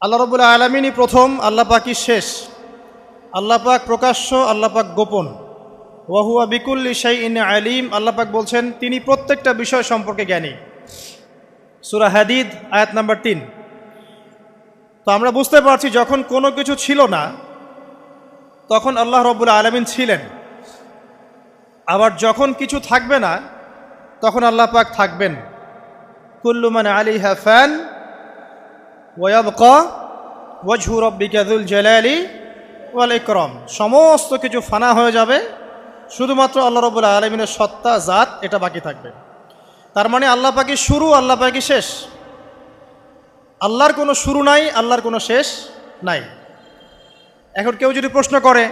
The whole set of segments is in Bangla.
আল্লাহ রাব্বুল আলামিনই প্রথম, আল্লাহ পাকই শেষ। আল্লাহ পাক প্রকাশ্য, আল্লাহ পাক গোপন। ওয়া হুয়া বিকুল্লি শাইইন আলিম। আল্লাহ পাক বলছেন তিনি প্রত্যেকটা বিষয় সম্পর্কে জ্ঞানী। সূরা হাদিদ আয়াত নাম্বার 3। তো আমরা বুঝতে পারছি যখন কোনো কিছু ছিল না তখন আল্লাহ রাব্বুল আলামিন ছিলেন, আবার যখন কিছু থাকবে না তখন আল্লাহ পাক থাকবেন। কুল্লু মান আলাইহা ফান ওয়া ইয়াবকা ওয়াজহু রাব্বিকা যুল জালালি ওয়াল ইকরাম। সমস্ত কিছু ফানা হয়ে যাবে, শুধুমাত্র আল্লাহ রাব্বুল আলামিনের সত্তা, জাত এটা বাকি থাকবে। তার মানে আল্লাহ পাকই শুরু, আল্লাহ পাকই শেষ। আল্লাহর কোনো শুরু নাই, আল্লাহর কোনো শেষ নাই। এখন কেউ যদি প্রশ্ন করে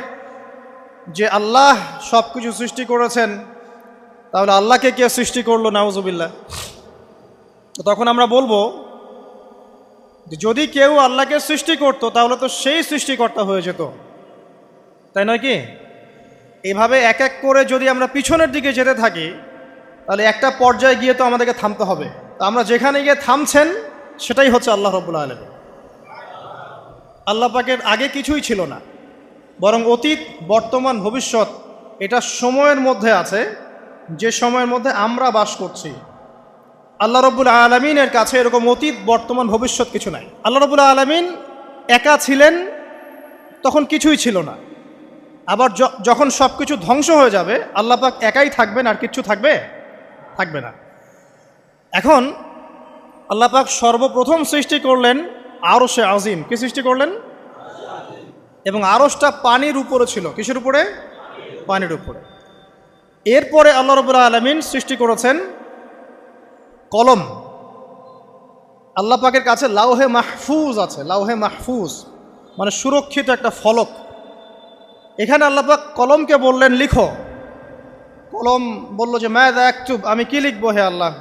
যে আল্লাহ সব কিছু সৃষ্টি করেছেন, তাহলে আল্লাহকে কে সৃষ্টি করলো? নাউজুবিল্লাহ। তো তখন আমরা বলবো যে যদি কেউ আল্লাহকে সৃষ্টি করতো তাহলে তো সেই সৃষ্টিকর্তা হয়ে যেত, তাই নয় কি? এইভাবে এক এক করে যদি আমরা পিছনের দিকে যেতে থাকি তাহলে একটা পর্যায়ে গিয়ে তো আমাদেরকে থামতে হবে। তো আমরা যেখানে গিয়ে থামছেন সেটাই হচ্ছে আল্লাহ রাব্বুল আলামিন। আল্লাহ পাকের আগে কিছুই ছিল না, বরং অতীত, বর্তমান, ভবিষ্যৎ এটা সময়ের মধ্যে আছে, যে সময়ের মধ্যে আমরা বাস করছি। আল্লাহ রাব্বুল আলামিনের কাছে এরকম অতীত, বর্তমান, ভবিষ্যৎ কিছু নাই। আল্লাহ রাব্বুল আলামিন একা ছিলেন, তখন কিছুই ছিল না। আবার যখন সব কিছু ধ্বংস হয়ে যাবে আল্লাহ পাক একাই থাকবেন, আর কিচ্ছু থাকবে না। এখন আল্লাহ পাক সর্বপ্রথম সৃষ্টি করলেন আরশে আজিম। কি সৃষ্টি করলেন? এবং আরশটা পানির উপরে ছিল। কিসের উপরে? পানির উপরে। এরপরে আল্লাহ রাব্বুল আলামিন সৃষ্টি করেছেন কলম। আল্লাহ পাকের কাছে লাউহে মাহফুজ আছে। লাউহে মাহফুজ মানে সুরক্ষিত একটা ফলক। এখানে আল্লাহ পাক কলমকে বললেন লিখো। কলম বলল যে মাযা আকতুব, আমি কি লিখবো হে আল্লাহ?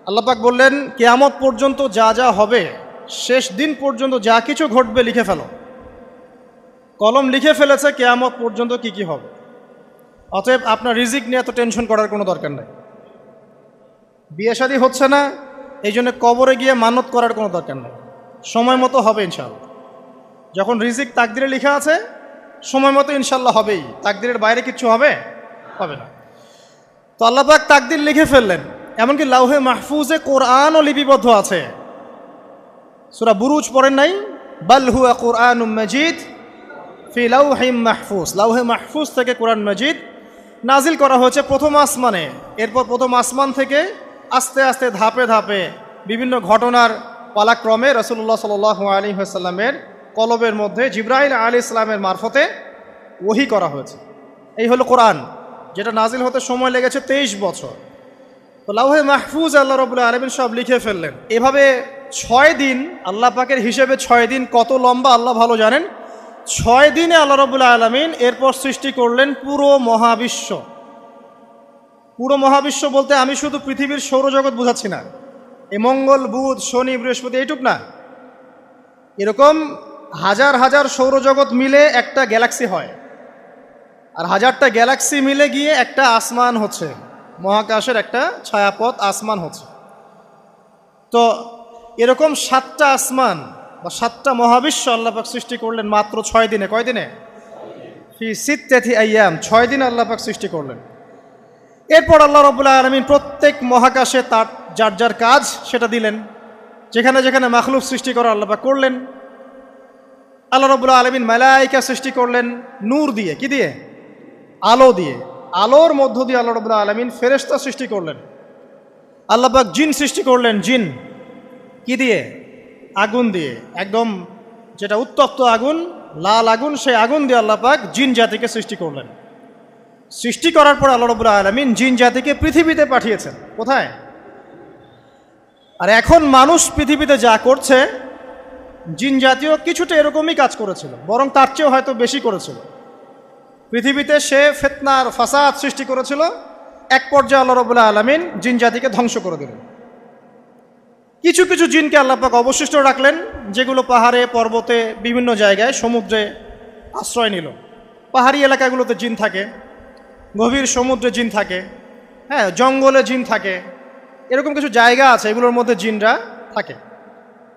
আল্লাহ পাক বললেন কিয়ামত পর্যন্ত যা যা হবে, শেষ দিন পর্যন্ত যা কিছু ঘটবে লিখে ফেলো। কলম লিখে ফেলেছে কিয়ামত পর্যন্ত কি কি হবে। অতএব আপনার রিজিক নিয়ে এত টেনশন করার কোনো দরকার নেই। বিয়ে শাদী হচ্ছে না, এই জন্য কবরে গিয়ে মানত করার কোনো দরকার নেই। সময় মতো হবে ইনশাআল্লাহ। যখন রিজিক তাকদিরে লেখা আছে সময় মতো ইনশাল্লাহ হবেই। তাকদিরের বাইরে কিচ্ছু হবে না। তো আল্লাহ পাক তাকদির লিখে ফেললেন। এমনকি লাউহে মাহফুজে কোরআনও লিপিবদ্ধ আছে। সূরা বুরুজ পড়েন নাই? বাল হুয়া কুরআনুম মাজিদ ফি লাউহিম মাহফুজ। লাউহে মাহফুজ থেকে কোরআন মাজিদ নাজিল করা হয়েছে প্রথম আসমানে। এরপর প্রথম আসমান থেকে আস্তে আস্তে ধাপে ধাপে বিভিন্ন ঘটনার পালাক্রমে রাসূলুল্লাহ সাল্লাল্লাহু আলাইহি ওয়াসাল্লামের কলবের মধ্যে জিবরাইল আলাইহিস সালামের মারফতে ওহী করা হয়েছে। এই হলো কোরআন, যেটা নাজিল হতে সময় লেগেছে 23 বছর। তো লাউহে মাহফুজ আল্লাহ রাব্বুল আলামিন সব লিখে ফেললেন। এভাবে 6 দিন, আল্লাহ পাকের হিসেবে 6 দিন কত লম্বা আল্লাহ ভালো জানেন। 6 দিনে আল্লাহ রাব্বুল আলামিন এরপর সৃষ্টি করলেন পুরো মহাবিশ্ব। পুরো মহাবিশ্ব বলতে আমি শুধু পৃথিবীর সৌরজগৎ বোঝাচ্ছি না। এই মঙ্গল, বুধ, শনি, বৃহস্পতি এইটুক না, এরকম হাজার হাজার সৌরজগৎ মিলে একটা গ্যালাক্সি হয়, আর হাজারটা গ্যালাক্সি মিলে গিয়ে একটা আসমান হচ্ছে, মহাকাশের একটা ছায়াপথ আসমান হচ্ছে। তো এরকম 7টা আসমান বা 7টা মহাবিশ্ব আল্লাহ পাক সৃষ্টি করলেন মাত্র 6 দিনে। কয় দিনে? ফি সিত্তাতি আইয়াম, 6 দিন আল্লাহ পাক সৃষ্টি করলেন। এরপর আল্লাহ রাব্বুল আলামিন প্রত্যেক মহাকাশে তার যার যার কাজ সেটা দিলেন। যেখানে যেখানে মাখলুক সৃষ্টি করা আল্লাহ পাক করলেন। আল্লাহ রাব্বুল আলামিন মালায়েকা সৃষ্টি করলেন নূর দিয়ে। কি দিয়ে? আলো দিয়ে। আলোর মধ্য দিয়ে আল্লাহ রাব্বুল আলামিন ফেরেশতা সৃষ্টি করলেন। আল্লাহ পাক জিন সৃষ্টি করলেন। জিন কি দিয়ে? আগুন দিয়ে। একদম যেটা উত্তপ্ত আগুন, লাল আগুন, সেই আগুন দিয়ে আল্লাহ পাক জিন জাতিকে সৃষ্টি করলেন। সৃষ্টি করার পর আল্লাহ রাব্বুল আলামিন জিন জাতিকে পৃথিবীতে পাঠিয়েছেন। কোথায়? আর এখন মানুষ পৃথিবীতে যা করছে, জিন জাতীয় কিছুটা এরকমই কাজ করেছিল, বরং তার চেয়েও হয়তো বেশি করেছিল। পৃথিবীতে সে ফিতনার ফাসাদ সৃষ্টি করেছিল। এক পর্যায়ে আল্লাহ রাব্বুল আলামিন জিন জাতিকে ধ্বংস করে দিলেন। কিছু কিছু জিনকে আল্লাহ পাক অবশিষ্ট রাখলেন, যেগুলো পাহাড়ে, পর্বতে, বিভিন্ন জায়গায়, সমুদ্রে আশ্রয় নিল। পাহাড়ি এলাকাগুলোতে জিন থাকে, গভীর সমুদ্রে জিন থাকে, হ্যাঁ, জঙ্গলে জিন থাকে। এরকম কিছু জায়গা আছে, এগুলোর মধ্যে জিনরা থাকে।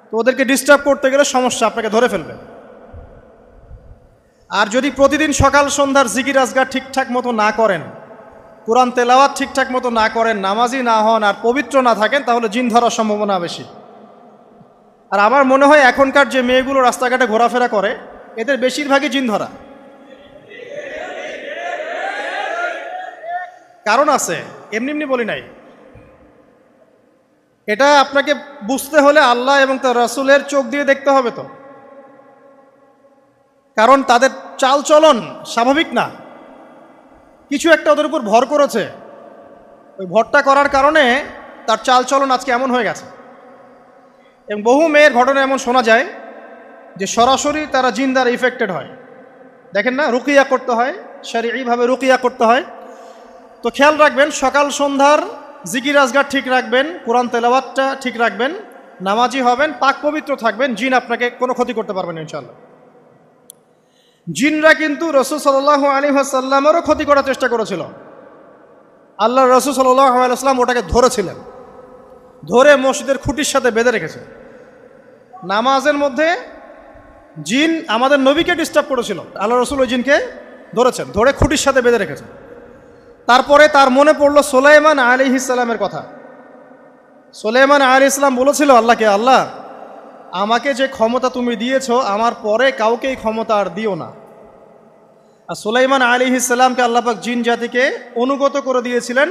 তো ওদেরকে ডিস্টার্ব করতে গেলে সমস্যা, আপনাকে ধরে ফেলবে। আর যদি প্রতিদিন সকাল সন্ধ্যার জিকির আজগার ঠিকঠাক মতো না করেন, কোরআন তেলাওয়াত ঠিকঠাক মতো না করেন, নামাজি না হন আর পবিত্র না থাকেন, তাহলে জিন ধরার সম্ভাবনা বেশি। আর আমার মনে হয় এখনকার যে মেয়েগুলো রাস্তাঘাটে ঘোরাফেরা করে, এদের বেশিরভাগই জিন ধরা। কারণ আছে, এমনি এমনি বলি নাই। এটা আপনাকে বুঝতে হলে আল্লাহ এবং তার রাসূলের চোখ দিয়ে দেখতে হবে তো। কারণ তাদের চাল চলন স্বাভাবিক না, কিছু একটা ওদের উপর ভর করেছে। ওই ভরটা করার কারণে তার চাল চলন আজকে এমন হয়ে গেছে। এবং বহু মেয়ের ঘটনা এমন শোনা যায় যে সরাসরি তারা জিন দ্বারা ইফেক্টেড হয়। দেখেন না, রুকিয়া করতে হয়, শরীয়ীভাবে রুকিয়া করতে হয়। তো খেয়াল রাখবেন, সকাল সন্ধ্যার জিকির আজগার ঠিক রাখবেন, কোরআন তেলাওয়াতটা ঠিক রাখবেন, নামাজি হবেন, পাক পবিত্র থাকবেন, জিন আপনাকে কোনো ক্ষতি করতে পারবেন না ইনশাআল্লাহ। জিনরা কিন্তু রাসূল সাল্লাল্লাহু আলাইহি ওয়াসাল্লামেরও ক্ষতি করার চেষ্টা করেছিল। আল্লাহর রাসূল সাল্লাল্লাহু আলাইহি ওয়াসাল্লাম ওটাকে ধরেছিলেন, ধরে মসজিদের খুঁটির সাথে বেঁধে রেখেছে। নামাজের মধ্যে জিন আমাদের নবীকে ডিস্টার্ব করেছিল, আল্লাহ রাসূল ওই জিনকে ধরেছেন, ধরে খুঁটির সাথে বেঁধে রেখেছেন। তারপরে তার মনে পড়ল সুলাইমান আলাইহিস সালামের কথা। সুলাইমান আলাইহিস সালাম বলেছিল আল্লাহকে, আল্লাহ আমাকে যে ক্ষমতা তুমি দিয়েছো, আমার পরে কাউকে এই ক্ষমতা আর দিও না। আর সুলাইমান আলাইহিস সালামকে আল্লাহ পাক জিন জাতিকে অনুগত করে দিয়েছিলেন।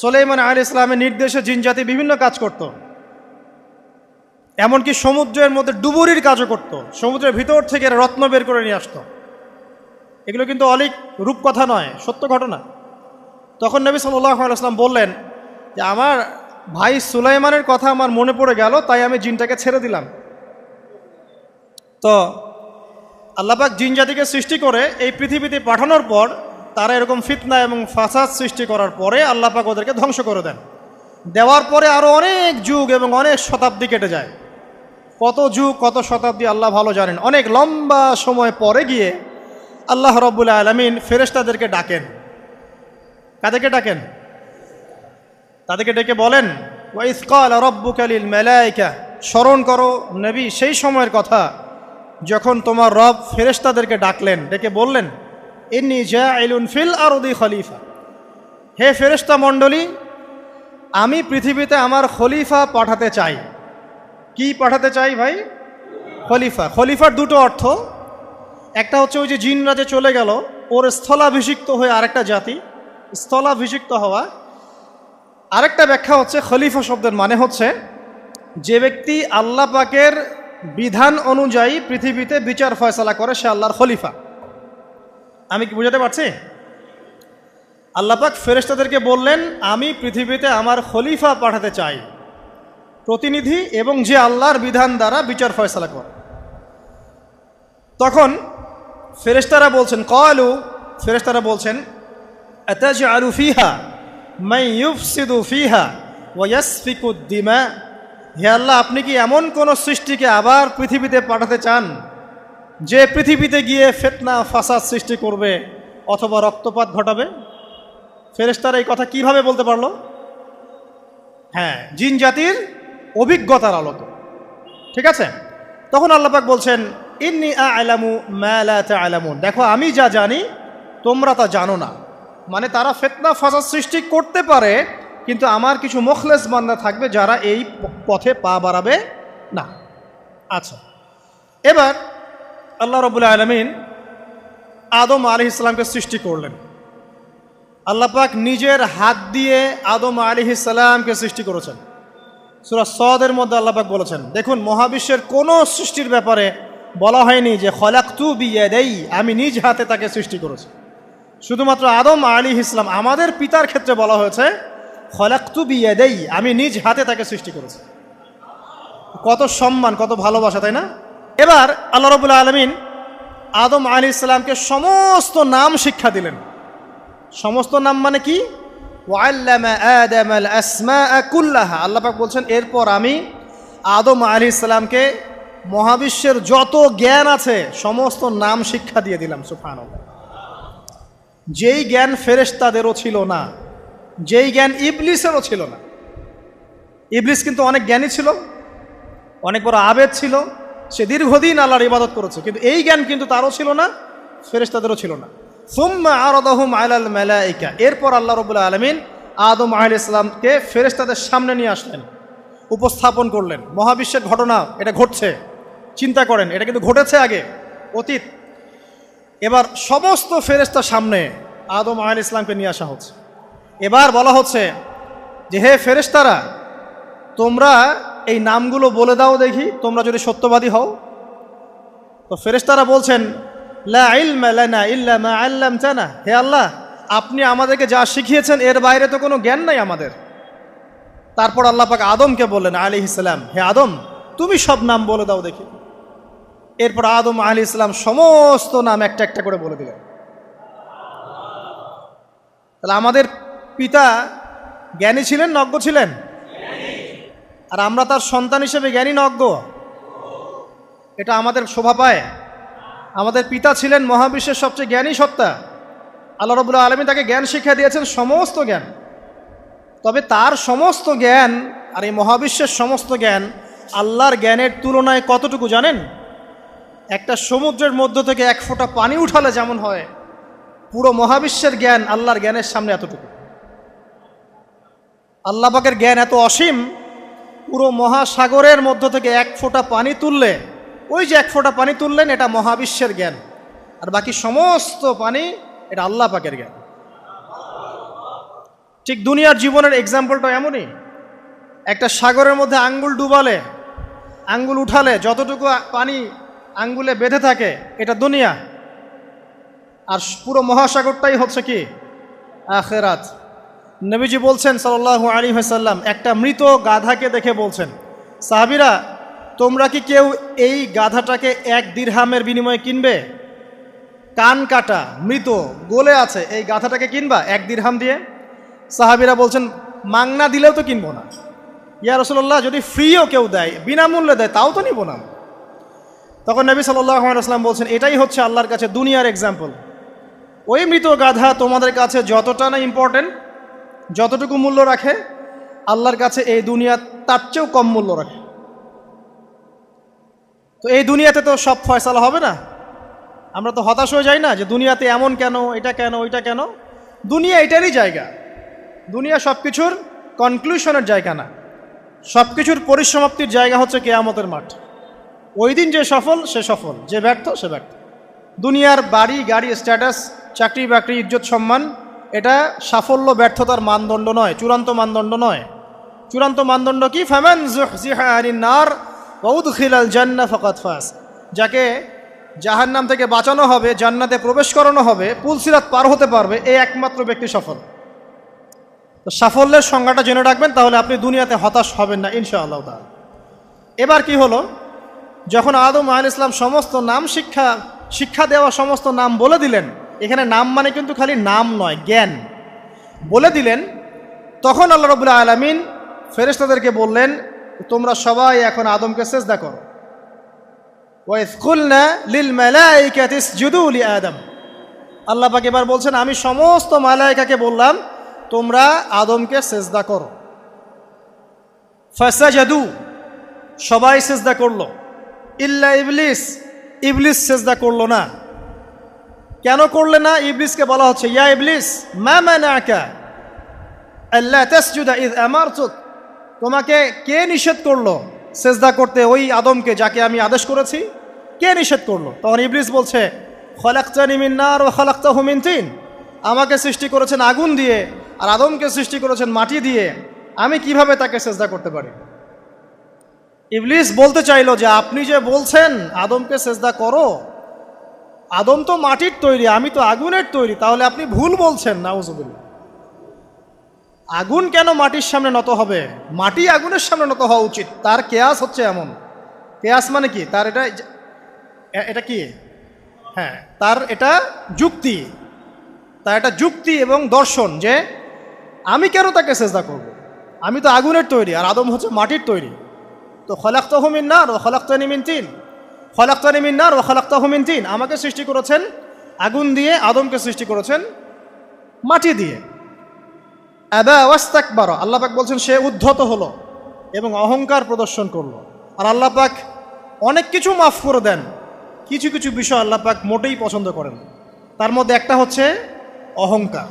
সুলাইমান আলাইহিস সালামের নির্দেশে জিন জাতি বিভিন্ন কাজ করত, এমনকি সমুদ্রের মধ্যে ডুবুরির কাজও করত, সমুদ্রের ভিতর থেকে রত্ন বের করে নিয়ে আসতো। এগুলো কিন্তু অলিক রূপকথা নয়, সত্য ঘটনা। তখন নবী সাল্লাল্লাহু আলাইহি ওয়াসাল্লাম বললেন যে আমার ভাই সুলাইমানের কথা আমার মনে পড়ে গেল, তাই আমি জিনটাকে ছেড়ে দিলাম। তো আল্লাহ পাক জিন জাতিকে সৃষ্টি করে এই পৃথিবীতে পাঠানোর পর তারা এরকম ফিতনা এবং ফাসাদ সৃষ্টি করার পরে আল্লাহ পাক ওদেরকে ধ্বংস করে দেন। দেওয়ার পরে আরও অনেক যুগ এবং অনেক শতাব্দী কেটে যায়। কত যুগ কত শতাব্দী আল্লাহ ভালো জানেন। অনেক লম্বা সময় পরে গিয়ে আল্লাহ রাব্বুল আলামিন ফেরেশতাদেরকে ডাকেন। কাদেরকে ডাকেন? তাদেরকে ডেকে বলেন, ওয়া ইয ক্বালা রাব্বুকা লিল মালায়েকা, স্মরণ করো নবী সেই সময়ের কথা যখন তোমার রব ফেরেশতাদেরকে ডাকলেন, ডেকে বললেন, ইন্নী জাইলুন ফিল আরদি খলিফা, হে ফেরেশতা মণ্ডলী, আমি পৃথিবীতে আমার খলিফা পাঠাতে চাই। কি পাঠাতে চাই ভাই? খলিফা। খলিফার দুটো অর্থ, একটা হচ্ছে ওই যে জিনরা যে চলে গেল, ওর স্থলাভিষিক্ত হয়ে আরেকটা জাতি, স্থলাভিষিক্ত হওয়া। আরেকটা ব্যাখ্যা হচ্ছে খলিফা শব্দের মানে হচ্ছে যে ব্যক্তি আল্লাহ পাকের বিধান অনুযায়ী পৃথিবীতে বিচার ফয়সালা করে, সে আল্লাহর খলিফা। আমি কি বুঝাতে পারছি? আল্লাহ পাক ফেরেশতাদেরকে বললেন, আমি পৃথিবীতে আমার খলিফা পাঠাতে চাই, প্রতিনিধি, এবং যে আল্লাহর বিধান দ্বারা বিচার ফয়সালা করে। তখন ফেরেশতারা বলছেন, ক্বালু, ফেরেশতারা বলছেন, আতাজআলু ফিহা মান ইউফসিদু ফিহা ওয়া ইয়াসফিকুদ দিমা, হে আল্লাহ, আপনি কি এমন কোন সৃষ্টিকে আবার পৃথিবীতে পাঠাতে চান যে পৃথিবীতে গিয়ে ফিতনা ফাসাদ সৃষ্টি করবে অথবা রক্তপাত ঘটাবে? ফেরেশতারা এই কথা কিভাবে বলতে পারলো? হ্যাঁ, জিন জাতির অভিজ্ঞতার আলোতে। ঠিক আছে? তখন আল্লাহ পাক বলছেন, ইন্নী আ'লামু মা লা তা'লামুন, দেখো আমি যা জানি তোমরা তা জানো না। মানে তারা ফিতনা ফাসাদ সৃষ্টি করতে পারে, কিন্তু আমার কিছু মুখলেস বান্দা থাকবে যারা এই পথে পা বাড়াবে না। আচ্ছা, এবার আল্লাহ রাব্বুল আলামিন আদম আলাইহিস সালামকে সৃষ্টি করলেন। আল্লাহ পাক নিজের হাত দিয়ে আদম আলাইহিস সালামকে সৃষ্টি করেছেন। সূরা সদের মধ্যে আল্লাহ পাক বলেছেন, দেখুন, মহাবিশ্বের কোনো সৃষ্টির ব্যাপারে বলা হয়নি যে খলাকতু বিয়াদাই, আমি নিজ হাতে তাকে সৃষ্টি করেছি। শুধুমাত্র আদম আলাইহিস সালাম, আমাদের পিতার ক্ষেত্রে বলা হয়েছে খলাকতু বিয়াদাই, আমি নিজ হাতে তাকে সৃষ্টি করেছি। কত সম্মান, কত ভালোবাসা, তাই না? এবার আল্লাহ রাব্বুল আলামিন আদম আলাইহিস সালামকে সমস্ত নাম শিক্ষা দিলেন। সমস্ত নাম মানে কি? ওয়াল্লামা আদামাল আসমাআ কুল্লাহা, আল্লাহ পাক বলছেন, এরপর আমি আদম আলাইহিস সালামকে মহাবিশ্বের যত জ্ঞান আছে সমস্ত নাম শিক্ষা দিয়ে দিলাম। সুবহানাল্লাহ। যেই জ্ঞান ফেরেশতাদেরও ছিল না, যেই জ্ঞান ইবলিসেরও ছিল না। ইবলিস কিন্তু অনেক জ্ঞানী ছিল, অনেক বড় আবেদ ছিল, সে দীর্ঘদিন আল্লাহর ইবাদত করেছে, কিন্তু এই জ্ঞান কিন্তু তারও ছিল না, ফেরেশতাদেরও ছিল না। সুম্মা আরাদাহুম আলাল মালাইকা, এরপর আল্লাহ রাব্বুল আলামিন আদম আলাইহিস সালামকে ফেরেশতাদের সামনে নিয়ে আসলেন, উপস্থাপন করলেন। মহাবিশ্বের ঘটনা, এটা ঘটছে, চিন্তা করেন, এটা কিন্তু ঘটেছে আগে, অতীত। এবার সমস্ত ফেরেশতার সামনে আদম আলাইহিস সালামকে নিয়ে আসা হচ্ছে। এবার বলা হচ্ছে যে, হে ফেরেশতারা, তোমরা এই নামগুলো বলে দাও দেখি, তোমরা যদি সত্যবাদী হও। তো ফেরেশতারা বলছেন, লা ইলমা লানা ইল্লা মা আল্লামতানা, হে আল্লাহ, আপনি আমাদেরকে যা শিখিয়েছেন এর বাইরে তো কোনো জ্ঞান নাই আমাদের। তারপর আল্লাহ পাক আদমকে বললেন আলাইহিস সালাম, হে আদম, তুমি সব নাম বলে দাও দেখি। এরপর আদম আলাইহিস সালাম সমস্ত নাম একটা একটা করে বলে দিলেন। তাহলে আমাদের পিতা জ্ঞানী ছিলেন, নজ্ঞ ছিলেন? আর আমরা তার সন্তান হিসেবে জ্ঞানী না অজ্ঞ? এটা আমাদের শোভা পায়। আমাদের পিতা ছিলেন মহাবিশ্বের সবচেয়ে জ্ঞানী সত্তা। আল্লাহ রাব্বুল আলামিন তাকে জ্ঞান শিক্ষা দিয়েছেন, সমস্ত জ্ঞান। তবে তার সমস্ত জ্ঞান আর এই মহাবিশ্বের সমস্ত জ্ঞান আল্লাহর জ্ঞানের তুলনায় কতটুকু জানেন? একটা সমুদ্রের মধ্য থেকে এক ফোঁটা পানি উঠালে যেমন হয়, পুরো মহাবিশ্বের জ্ঞান আল্লাহর জ্ঞানের সামনে এতটুকু। আল্লাহ পাকের জ্ঞান এত অসীম, পুরো মহাসাগরের মধ্য থেকে এক ফোঁটা পানি তুললে, ওই যে এক ফোঁটা পানি তুললেন, এটা মহাবিশ্বের জ্ঞান। আর বাকি সমস্ত পানি এটা আল্লাহ পাকের জ্ঞান। ঠিক দুনিয়ার জীবনের এক্সাম্পলটা এমনই। একটা সাগরের মধ্যে আঙ্গুল ডুবালে, আঙ্গুল উঠালে যতটুকু পানি আঙ্গুলে বেঁধে থাকে, এটা দুনিয়া। আর পুরো মহাসাগরটাই হচ্ছে কি? আখিরাত। নবীজি বলছেন সাল্লাল্লাহু আলাইহি ওয়াসাল্লাম, একটা মৃত গাধাকে দেখে বলছেন, সাহাবীরা, তোমরা কি কেউ এই গাধাটাকে 1 দিরহামের বিনিময়ে কিনবে? কান কাটা, মৃত, গলে আছে, এই গাধাটাকে কিনবা 1 দিরহাম দিয়ে? সাহাবীরা বলছেন, মাংনা দিলেও তো কিনবো না। ইয়া রাসূলুল্লাহ, যদি ফ্রিও কেউ দেয়, বিনামূল্যে দেয়, তাও তো নিব না। তখন নবী সাল্লাল্লাহু আলাইহি ওয়াসাল্লাম বলছেন, এটাই হচ্ছে আল্লাহর কাছে দুনিয়ার এক্সাম্পল। ওই মৃত গাধা তোমাদের কাছে যতটা না ইম্পর্টেন্ট, যতটুকু মূল্য রাখে, আল্লাহর কাছে এই দুনিয়া তার চেয়েও কম মূল্য রাখে। তো এই দুনিয়াতে তো সব ফয়সালা হবে না। আমরা তো হতাশ হয়ে যাই না যে দুনিয়াতে এমন কেন, এটা কেন, ওইটা কেন। দুনিয়া এটারই জায়গা। দুনিয়া সব কিছুর কনক্লুশনের জায়গা না, সব কিছুর পরিসমাপ্তির জায়গা হচ্ছে কিয়ামতের মাঠ। ওই দিন যে সফল সে সফল, যে ব্যর্থ সে ব্যর্থ। দুনিয়ার বাড়ি গাড়ি, স্ট্যাটাস, চাকরি বাকরি, ইজ্জত সম্মান, এটা সাফল্য ব্যর্থতার মানদণ্ড নয়, চূড়ান্ত মানদণ্ড নয়। চূড়ান্ত মানদণ্ড কি? ফামান যুহজিহা আনিন নার ওয়া উদখিলাল জান্নাহ ফাকাদ ফাজ। যাকে জাহান্নাম থেকে বাঁচানো হবে, জান্নাতে প্রবেশ করানো হবে, পুলসিরাত পার হতে পারবে, এই একমাত্র ব্যক্তি সফল। তো সাফল্যের সংজ্ঞাটা জেনে রাখবেন, তাহলে আপনি দুনিয়াতে হতাশ হবেন না ইনশাআল্লাহ তাআলা। এবার কি হলো, যখন আদম আলাইহিস সালাম সমস্ত নাম শিক্ষা দেওয়া সমস্ত নাম বলে দিলেন, এখানে নাম মানে কিন্তু খালি নাম নয়, জ্ঞান বলে দিলেন, তখন আল্লাহ রাব্বুল আলামিন ফেরেশতাদেরকে বললেন, তোমরা সবাই এখন আদমকে সিজদা করো। ওয়া ইয কুলনা লিল মালাইকাতি ইসজুদু লি আদম। আল্লাহ পাক এবার বলছেন, আমি সমস্ত মালায়েকাকে বললাম তোমরা আদমকে সিজদা করো। ফাসাজাদু, সবাই সিজদা করলো, ইল্লা ইবলিস, ইবলিস সিজদা করলো না। কেন করলে না? ইবলিসকে বলা হচ্ছে, ইয়া ইবলিস মা মানাকা আল্লা তাসজুদা ইয আমারতুক, তোমাকে কে নিষেধ করলো সিজদা করতে ওই আদমকে যাকে আমি আদেশ করেছি? কে নিষেধ করলো? তখন ইবলিস বলছে, খলাকতানি মিন নার ওয়া খলাকতাহু মিন তিন, আমাকে সৃষ্টি করেছেন আগুন দিয়ে আর আদমকে সৃষ্টি করেছেন মাটি দিয়ে, আমি কিভাবে তাকে সিজদা করতে পারি? ইবলিস বলতে চাইলো যে আপনি যে বলছেন আদমকে সিজদা করো, আদম তো মাটির তৈরি, আমি তো আগুনের তৈরি, তাহলে আপনি ভুল বলছেন। নাউজুবিল্লাহ। আগুন কেন মাটির সামনে নত হবে? মাটি আগুনের সামনে নত হওয়া উচিত। তার কেয়াস হচ্ছে এমন। কেয়াস মানে কি? তার এটা কি? হ্যাঁ, তার এটা যুক্তি, তার এটা যুক্তি এবং দর্শন যে আমি কেন তাকে সিজদা করব? আমি তো আগুনের তৈরি আর আদম হচ্ছে মাটির তৈরি। তো খলাকতাহু মিন নার ওয়া খলাকতানি মিন তিন, খলাকতানি মিন নার ওয়া খলাকতাহু মিন তিন, আমাকে সৃষ্টি করেছেন আগুন দিয়ে, আদমকে সৃষ্টি করেছেন মাটি দিয়ে। আবা ওয়াস্তাকবারা, আল্লাহ পাক বলছেন সে উদ্ধত হলো এবং অহংকার প্রদর্শন করলো। আর আল্লাহ পাক অনেক কিছু মাফ করে দেন, কিছু কিছু বিষয় আল্লাহ পাক মোটেই পছন্দ করেন। তার মধ্যে একটা হচ্ছে অহংকার,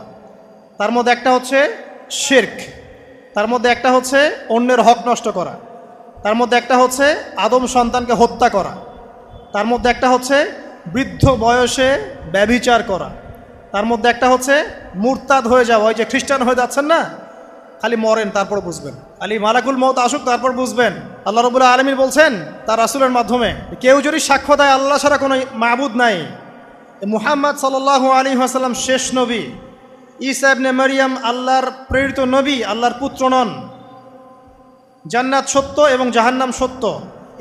তার মধ্যে একটা হচ্ছে শিরক, তার মধ্যে একটা হচ্ছে অন্যের হক নষ্ট করা, তার মধ্যে একটা হচ্ছে আদম সন্তানকে হত্যা করা, তার মধ্যে একটা হচ্ছে বৃদ্ধ বয়সে ব্যভিচার করা, তার মধ্যে একটা হচ্ছে মুরতাদ হয়ে যাওয়া। ওই যে খ্রিস্টান হয়ে যাচ্ছেন না, খালি মরেন তারপর বুঝবেন, খালি মালাকুল মউত আসুক তারপর বুঝবেন। আল্লাহ রাব্বুল আলামিন বলছেন তার রাসূলের মাধ্যমে, কেউ যদি সাক্ষ্য দেয় আল্লাহ ছাড়া কোনো মাবুদ নাই, মুহাম্মদ সাল্লাল্লাহু আলাইহি ওয়াসাল্লাম শেষ নবী, ঈসা ইবনে মারইয়াম আল্লাহর প্রেরিত নবী, আল্লাহর পুত্র নন, জান্নাত সত্য এবং জাহান্নাম সত্য,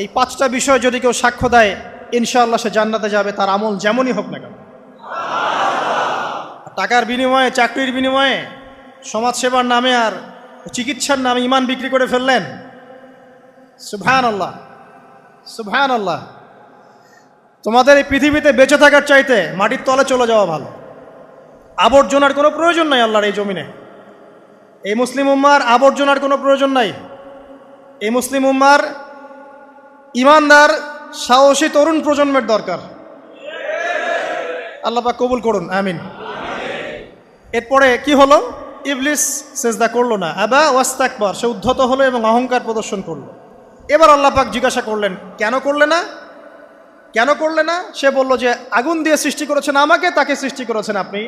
এই পাঁচটা বিষয় যদি কেউ সাক্ষ্য দেয় ইনশাআল্লাহ সে জান্নাতে যাবে, তার আমল যেমনই হোক না কেন। টাকার বিনিময়ে, চাকরির বিনিময়ে, সমাজসেবার নামে আর চিকিৎসার নামে ইমান বিক্রি করে ফেললেন, সুবহানাল্লাহ সুবহানাল্লাহ। তোমাদের এই পৃথিবীতে বেঁচে থাকার চাইতে মাটির তলে চলে যাওয়া ভালো। আবর্জনার কোনো প্রয়োজন নাই আল্লাহর এই জমিনে। এই মুসলিম উম্মার আবর্জনার কোনো প্রয়োজন নাই। এই মুসলিম উম্মার ইমানদার সাহসী তরুণ প্রজন্মের দরকার। আল্লাহ পাক কবুল করুন, আমিন। এরপরে কি হলো? ইবলিস সেজদা করলো না, আবা ওয়াস্তাকবার, সে উদ্ধত হলো এবং অহংকার প্রদর্শন করলো। এবার আল্লাহ পাক জিজ্ঞাসা করলেন, কেন করলে না, কেন করলে না? সে বলল যে আগুন দিয়ে সৃষ্টি করেছেন আমাকে, তাকে সৃষ্টি করেছেন আপনি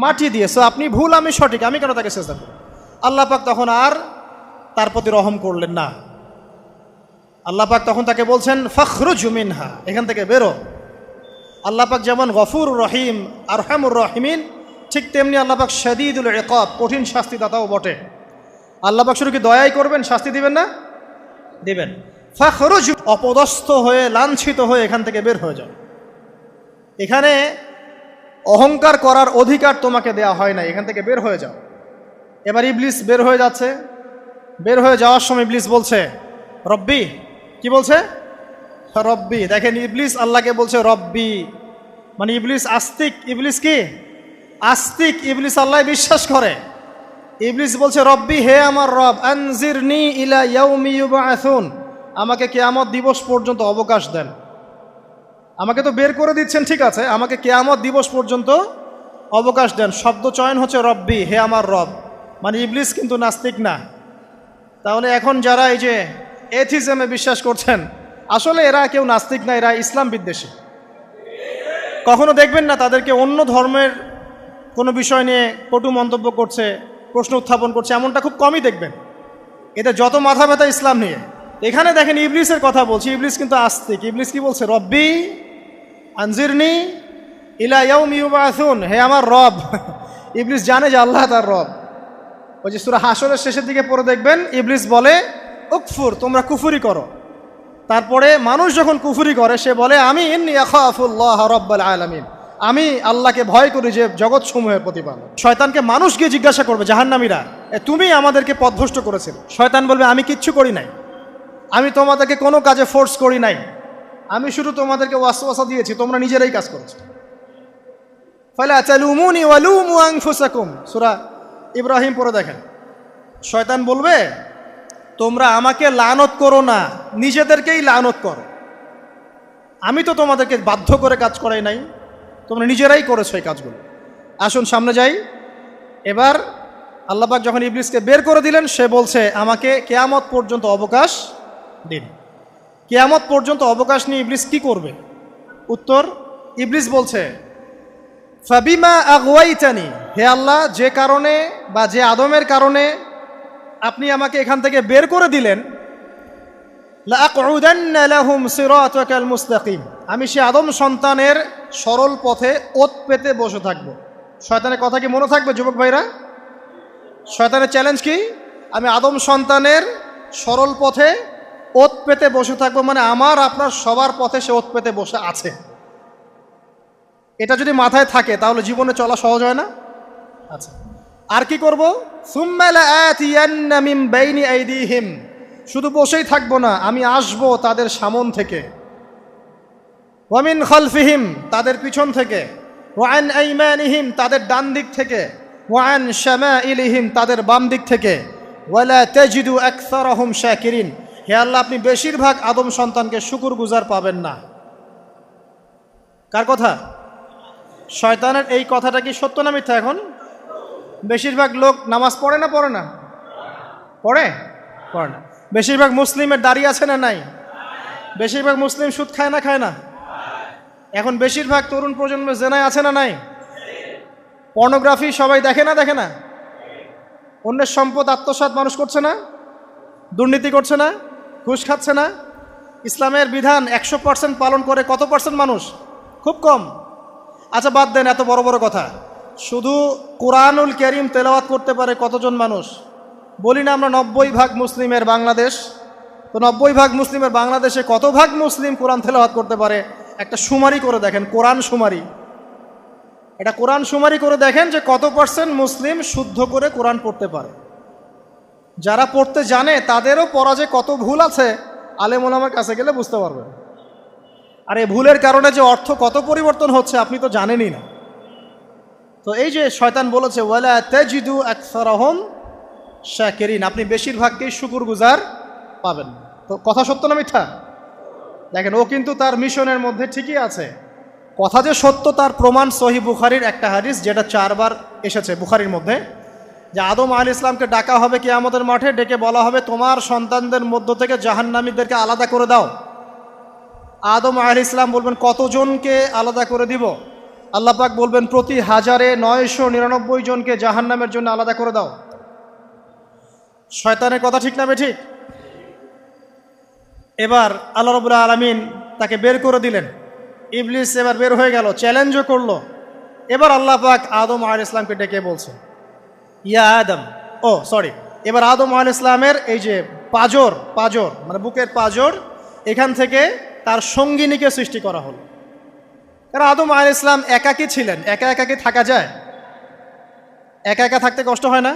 মাটি দিয়ে, সো আপনি ভুল আমি সঠিক, আমি কেন তাকে সেজদা করব? আল্লাহ পাক তখন আর তার প্রতি রহম করলেন না। আল্লাহ পাক তখন তাকে বলছেন ফখরুজ মিনহা, এখান থেকে বেরো। আল্লাহ পাক যেমন গফুর রহিম আরহামুর রহিমিন, ঠিক তেমনি আল্লাহ পাক শাদীদুল ইকাব, কঠিন শাস্তিদাতাও বটে। আল্লাহ পাক শুধু কি দয়াই করবেন, শাস্তি দিবেন না? দিবেন। ফখরুজ, অপদস্থ হয়ে লাঞ্ছিত হয়ে এখান থেকে বের হয়ে যাও। এখানে অহংকার করার অধিকার তোমাকে দেয়া হয় না, এখান থেকে বের হয়ে যাও। এবার ইবলিস বের হয়ে যাচ্ছে। বের হয়ে যাওয়ার সময় ইবলিস বলছে রব্বি, কি বলছে? রব্বি। দেখেন ইবলিস আল্লাহকে বলছে রব্বি, মানে ইবলিস আস্তিক। ইবলিস কি আস্তিক? ইবলিস আল্লাহ বিশ্বাস করে। ইবলিস বলছে রব্বি, হে আমার রব, আনজিরনি ইলা ইয়াউমি ইউবআসুন, আমাকে কিয়ামত দিবস পর্যন্ত অবকাশ দেন। আমাকে তো বের করে দিচ্ছেন, ঠিক আছে, আমাকে কিয়ামত দিবস পর্যন্ত অবকাশ দেন। শব্দ চয়ন হচ্ছে রব্বি, হে আমার রব, মানে ইবলিস কিন্তু নাস্তিক না। তাহলে এখন যারা এই যে এথিজমে বিশ্বাস করছেন, আসলে এরা কেউ নাস্তিক না, এরা ইসলাম বিদ্বেষী। কখনো দেখবেন না তাদেরকে অন্য ধর্মের কোনো বিষয় নিয়ে কটু মন্তব্য করছে, প্রশ্ন উত্থাপন করছে, এমনটা খুব কমই দেখবেন। এদের যত মাথা ব্যথা ইসলাম নিয়ে। এখানে দেখেন ইবলিসের কথা বলছি, ইবলিস কিন্তু আস্তিক। ইবলিস কি বলছে? রব্বি আনজিরনি ইলা ইয়াউমি ইউবআসুন, হে আমার রব। ইবলিস জানে যে আল্লাহ তার রব। ওই যে সূরা হাশরের শেষের দিকে পড়ে দেখবেন ইবলিস বলে উকফুর, তোমরা কুফরি করো। তারপরে মানুষ যখন কুফরি করে সে বলে আমি ইন্নী আখাফুল্লাহ রাব্বাল আলামিন, আমি আল্লাহকে ভয় করি যে জগৎ সমূহের প্রতিপালক। শয়তানকে মানুষ গিয়ে জিজ্ঞাসা করবে, জাহান্নামীরা, তুমি আমাদেরকে পথভ্রষ্ট করেছিলে। শয়তান বলবে আমি কিচ্ছু করি নাই, আমি তোমাদেরকে কোনো কাজে ফোর্স করি নাই, আমি শুধু তোমাদেরকে ওয়াসওয়াসা দিয়েছি, তোমরা নিজেরাই কাজ করেছো। ফালা তালুমুনি ওয়ালুমু আনফুসাকুম, সূরা ইব্রাহিম পড়ে দেখেন। শয়তান বলবে তোমরা আমাকে লানত করো না, নিজেদেরকেই লানত করো, আমি তো তোমাদেরকে বাধ্য করে কাজ করাই নাই, তোমরা নিজেরাই করেছো এই কাজগুলো। আসুন সামনে যাই। এবার আল্লাহ পাক যখন ইবলিসকে বের করে দিলেন, সে বলছে আমাকে কিয়ামত পর্যন্ত অবকাশ দিন। কিয়ামত পর্যন্ত অবকাশ নিয়ে ইবলিস কি করবে? উত্তর, ইবলিস বলছে ফাবিমা আগওয়াইতানি, হে আল্লাহ, যে কারণে বা যে আদমের কারণে আপনি আমাকে এখান থেকে বের করে দিলেন, লাআকউদান্না লাহুম সিরাতাকাল মুস্তাকিম, আমি সে আদম সন্তানের সরল পথে ওত পেতে বসে থাকব। শয়তানের কথা কি মনে থাকবে যুবক ভাইরা? শয়তানের চ্যালেঞ্জ কি? আমি আদম সন্তানের সরল পথে ওত পেতে বসে থাকবো, মানে আমার আপনার সবার পথে সে ওত পেতে বসে আছে। এটা যদি মাথায় থাকে তাহলে জীবনে চলা সহজ হয় না? আচ্ছা, আর কি করব? সুম্মা লাআতিয়ান্না মিন বাইনি আইদিহিম, শুধু বসেই থাকবো না, আমি আসবো তাদের সামন থেকে, ওয়া মিন খালফিহিম, তাদের পিছন থেকে, ওয়া আন আইমানিহিম, তাদের ডান দিক থেকে, ওয়া আন শামাইলিহিম, তাদের বাম দিক থেকে, ওয়ালা তাজিদু আকসারাহুম শাকিরিন, হে আল্লাহ, আপনি বেশিরভাগ আদম সন্তানকে শুকরগুজার পাবেন না। কার কথা? শয়তানের। এই কথাটা কি সত্য না মিথ্যা? এখন বেশিরভাগ লোক নামাজ পড়ে না পড়ে না? পড়ে পড়ে না। বেশিরভাগ মুসলিমের দাড়ি আছে না নাই? বেশিরভাগ মুসলিম সুদ খায় না খায় না? এখন বেশিরভাগ তরুণ প্রজন্মের জেনায় আছে না নাই? পর্নোগ্রাফি সবাই দেখে না দেখে না? অন্যের সম্পদ আত্মসাৎ মানুষ করছে না? দুর্নীতি করছে না? ঘুষ খাচ্ছে না? ইসলামের বিধান 100% পালন করে কত পার্সেন্ট মানুষ? খুব কম। আচ্ছা বাদ দেন এত বড় বড় কথা, শুধু কোরআনুল কারীম তেলাওয়াত করতে পারে কতজন মানুষ? বলি না আমরা 90% মুসলিমের বাংলাদেশ, তো 90% মুসলিমের বাংলাদেশে কত ভাগ মুসলিম কোরআন তেলাওয়াত করতে পারে? একটা শুমারি করে দেখেন, কোরআন শুমারি। এটা কোরআন শুমারি করে দেখেন যে কত পার্সেন্ট মুসলিম শুদ্ধ করে কোরআন পড়তে পারে। যারা পড়তে জানে তাদেরও পড়া যে কত ভুল আছে, আলেম ওলামার কাছে গেলে বুঝতে পারবেন। আর এই ভুলের কারণে যে অর্থ কত পরিবর্তন হচ্ছে আপনি তো জানেনই না। তো এই যে শয়তান বলেছে ওয়ালা তাজিদু আকসারাহুম শাকিরিন, আপনি বেশিরভাগকেই শুকরগুজার পাবেন। তো কথা সত্য না মিথ্যা? দেখেন, ও কিন্তু তার মিশনের মধ্যে ঠিকই আছে। কথা যে সত্য তার প্রমাণ সহিহ বুখারীর একটা হাদিস, যেটা 4 বার এসেছে বুখারীর মধ্যে, যে আদম আলাইহিস সালামকে ডাকা হবে কিয়ামতের মাঠে, ডেকে বলা হবে তোমার সন্তানদের মধ্য থেকে জাহান্নামীদেরকে আলাদা করে দাও। আদম আলাইহিস সালাম বলবেন কতজনকে আলাদা করে দিব? আল্লাহ পাক বলবেন প্রতি 1099 জনকে জাহান্নামের জন্য আলাদা করে দাও। শয়তানের কথা ঠিক না বেঠিক? এবার আল্লাহ রাব্বুল আলামিন তাকে বের করে দিলেন। ইবলিস এবার বের হয়ে গেল, চ্যালেঞ্জও করলো। এবার আল্লাহ পাক আদম আলাইহিস সালামকে ডেকে বলছে ইয়া আদম, এবার আদম আলাইহিস সালামের এই যে পাজর মানে বুকের পাজর, এখান থেকে তার সঙ্গিনীকে সৃষ্টি করা হলো। কারণ আদম আলাইহিস সালাম একাকী ছিলেন, একা কি থাকা যায়? একা থাকতে কষ্ট হয় না?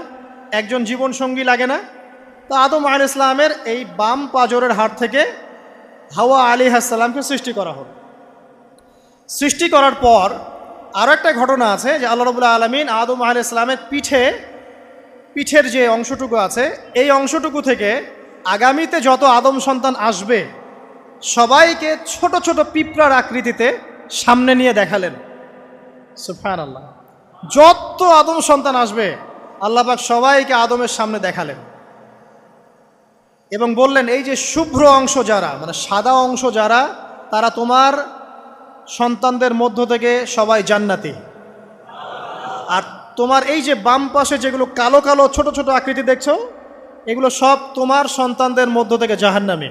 একজন জীবন সঙ্গী লাগে না? তো আদম আলাইহিস সালামের এই বাম পাজরের হাড় থেকে হাওয়া আলাইহিস সালামকে সৃষ্টি করা হলো। সৃষ্টি করার পর আরও একটা ঘটনা আছে যে আল্লাহ রাব্বুল আলামিন আদম আলাইহিস সালামের পিঠের যে অংশটুকু আছে, এই অংশটুকু থেকে আগামীতে যত আদম সন্তান আসবে সবাইকে ছোট ছোট পিঁপড়ার আকৃতিতে সামনে নিয়ে দেখালেন। সুবহানাল্লাহ। যত আদম সন্তান আসবে আল্লাহ পাক সবাইকে আদমের সামনে দেখালেন এবং বললেন এই যে শুভ্র অংশ যারা, মানে সাদা অংশ যারা, তারা তোমার সন্তানদের মধ্য থেকে সবাই জান্নাতি। আর তোমার এই যে বাম পাশে যেগুলো কালো কালো ছোট ছোট আকৃতি দেখছো, এগুলো সব তোমার সন্তানদের মধ্য থেকে জাহান্নামী।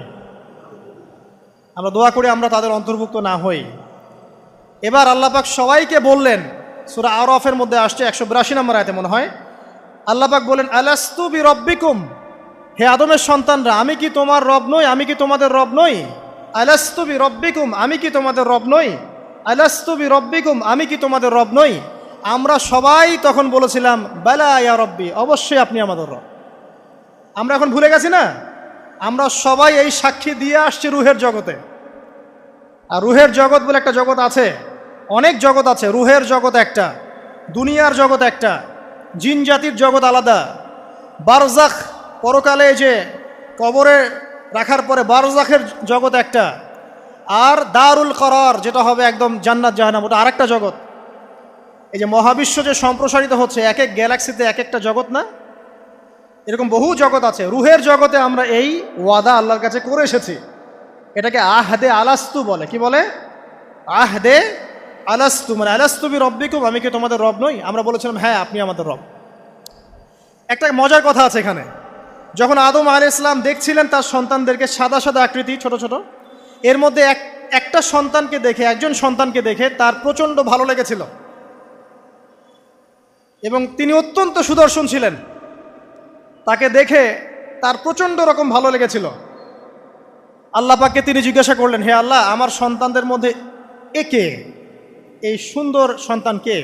আমরা দোয়া করি আমরা তাদের অন্তর্ভুক্ত না হই। এবার আল্লাহ পাক সবাইকে বললেন, সূরা আরাফের মধ্যে আসছে 182 নম্বর আয়াতে মনে হয়, আল্লাহ পাক বলেন আলাস্তু বিরব্বিকুম, হে আদমের সন্তানরা আমি কি তোমার রব নই? আমি কি তোমাদের রব নই? আলাস্তু বিরব্বিকুম, আমি কি তোমাদের রব নই? আলাস্তু বিরব্বিকুম, আমি কি তোমাদের রব নই? আমরা সবাই তখন বলেছিলাম বালা ইয়া রব্বি, অবশ্যই আপনি আমাদের রব। আমরা এখন ভুলে গেছি না? আমরা সবাই এই সাক্ষী দিয়ে আসছি রুহের জগতে। আর রুহের জগৎ বলে একটা জগৎ আছে, অনেক জগৎ আছে। রুহের জগৎ একটা, দুনিয়ার জগৎ একটা, জিন জাতির জগৎ আলাদা, বারজাখ পরকালে যে কবরে রাখার পরে বারজাখের জগৎ একটা, আর দারুল করার যেটা হবে একদম জান্নাত জাহান্নাম, ওটা আরেকটা জগৎ। এই যে মহাবিশ্ব যে সম্প্রসারিত হচ্ছে, এক এক গ্যালাক্সিতে এক একটা জগৎ না, এরকম বহু জগৎ আছে। রুহের জগতে আমরা এই ওয়াদা আল্লাহর কাছে করে এসেছি, এটাকে আহদে আলাস্তু বলে। কি বলে? আহদে আলাস্তু, মানে আলাস্তু বি রব্বিকুম, আমি কি তোমাদের রব নই? আমরা বলেছিলাম হ্যাঁ আপনি আমাদের রব। একটা মজার কথা আছে এখানে, যখন আদম আলাইহিস সালাম দেখছিলেন তার সন্তানদেরকে সাদা সাদা আকৃতি ছোট ছোট, এর মধ্যে একটা সন্তানকে দেখে, একজন সন্তানকে দেখে তার প্রচণ্ড ভালো লেগেছিল এবং তিনি অত্যন্ত সুদর্শন ছিলেন। তাকে দেখে তার প্রচণ্ড রকম ভালো লেগেছিল। আল্লাহ পাককে তিনি জিজ্ঞাসা করলেন, হে আল্লাহ, আমার সন্তানদের মধ্যে একে, এই সুন্দর সন্তান কে?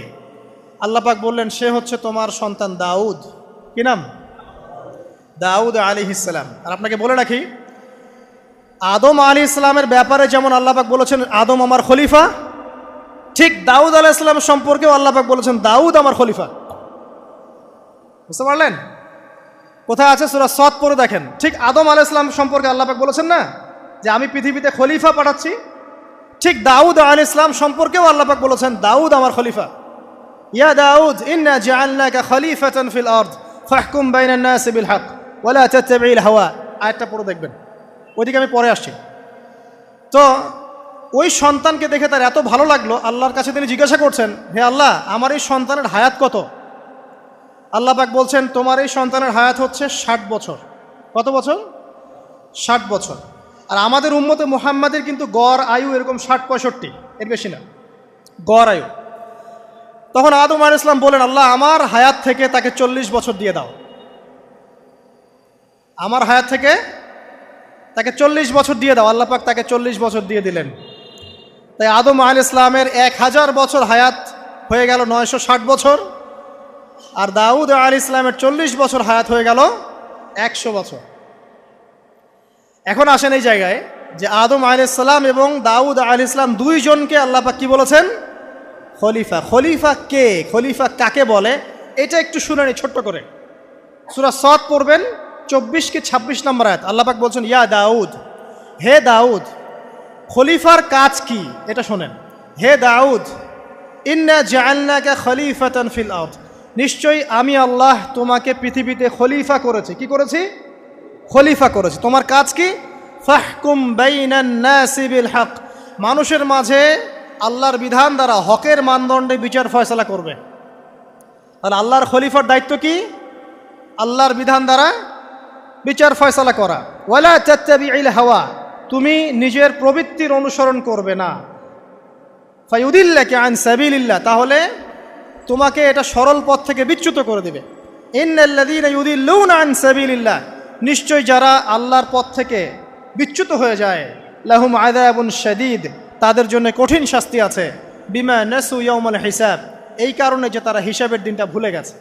আল্লাহ পাক বললেন সে হচ্ছে তোমার সন্তান দাউদ। কি নাম? দাউদ আলাইহিস সালাম। আর আপনাকে বলে রাখি, আদম আলাইহিস সালামের ব্যাপারে যেমন আল্লাহ পাক বলেছেন আদম আমার খলিফা, ঠিক দাউদ আলাইহিস সালাম সম্পর্কেও আল্লাহ পাক বলেছেন দাউদ আমার খলিফা। বুঝতে পারলেন? কোথায় আছে? সূরা সদ পড়ে দেখেন। ঠিক আদম আলাইহিস সালাম সম্পর্কে আল্লাহ পাক বলেছেন না যে আমি পৃথিবীতে খলিফা পাঠাচ্ছি, ঠিক দাউদ আলাইহিস সালাম সম্পর্কেও আল্লাহ পাক বলেছেন দাউদ আমার খলিফা। ইয়া দাউদ ইন্না জাআলনাকা খলিফাতান ফিল আরদ ফাহকুম বাইনান নাসি বিল হক ওয়া লা তাত্তাবিল হাওয়া। আয়াতটা পড়ে দেখবেন, ওইদিকে আমি পরে আসছি। তো ওই সন্তানকে দেখে তার এত ভালো লাগলো, আল্লাহর কাছে তিনি জিজ্ঞাসা করছেন, হে আল্লাহ আমার এই সন্তানের হায়াত কত? আল্লাহ পাক বলছেন তোমার এই সন্তানের হায়াত হচ্ছে 60 বছর। কত বছর? 60 বছর। আর আমাদের উম্মতে মুহাম্মাদের কিন্তু গড় আয়ু এরকম 60-65, এর বেশি না গড় আয়ু। তখন আদম আলাইহিস সালাম বলেন, আল্লাহ আমার হায়াত থেকে তাকে 40 বছর দিয়ে দাও, আমার হায়াত থেকে তাকে 40 বছর দিয়ে দাও। আল্লাহ পাক তাকে 40 বছর দিয়ে দিলেন। তাই আদম আলাইহিস সালামের 1000 বছর হায়াত হয়ে গেল 960 বছর, আর দাউদ আলাইহিস সালামের 40 বছর হায়াত হয়ে গেল 100 বছর। এখন আসেন এই জায়গায় যে আদম আলাইহিস সালাম এবং দাউদ আলাইহিস সালাম দুইজনকে আল্লাহ পাক কি বলেছেন? খলিফা। খলিফা কে? খলিফা কাকে বলে? এটা একটু শুনে নি ছোট্ট করে। সূরা সদ পড়বেন 24 কি 26 নম্বর আয়াত। আল্লাহ পাক বলছেন, ইয়া দাউদ, হে দাউদ, খলিফার কাজ কি এটা শোনেন। হে দাউদ, ইন্না জাআলনাকা খলিফাতান ফিল আরদ, নিশ্চয়ই আমি আল্লাহ তোমাকে পৃথিবীতে খলিফা করেছি। কি করেছি? খলিফা করেছি। তোমার কাজ কি? ফাহকুম বাইনান নাসি বিল হক, মানুষের মাঝে আল্লাহর বিধান দ্বারা হকের মানদণ্ডে বিচার ফয়সালা করবে। তাহলে আল্লাহর খলিফার দায়িত্ব কি? আল্লাহর বিধান দ্বারা বিচার ফয়সালা করা। ওয়ালা তাত্তাবিল হাওয়া, তুমি নিজের প্রবৃত্তির অনুসরণ করবে না। ফায়ুদিল্লাকা আন সাবিলিল্লাহ, তাহলে তোমাকে এটা সরল পথ থেকে বিচ্যুত করে দেবে। ইন্নাল্লাযীনা ইউদিল্লুনা আন সাবিলিল্লাহ, নিশ্চয় যারা আল্লাহর পথ থেকে বিচ্যুত হয়ে যায়, লাহুম আযাবুন শাদীদ, তাদের জন্য কঠিন শাস্তি আছে। বিমা নাসু ইয়াউমাল হিসাব, এই কারণে যে তারা হিসাবের দিনটা ভুলে গেছে।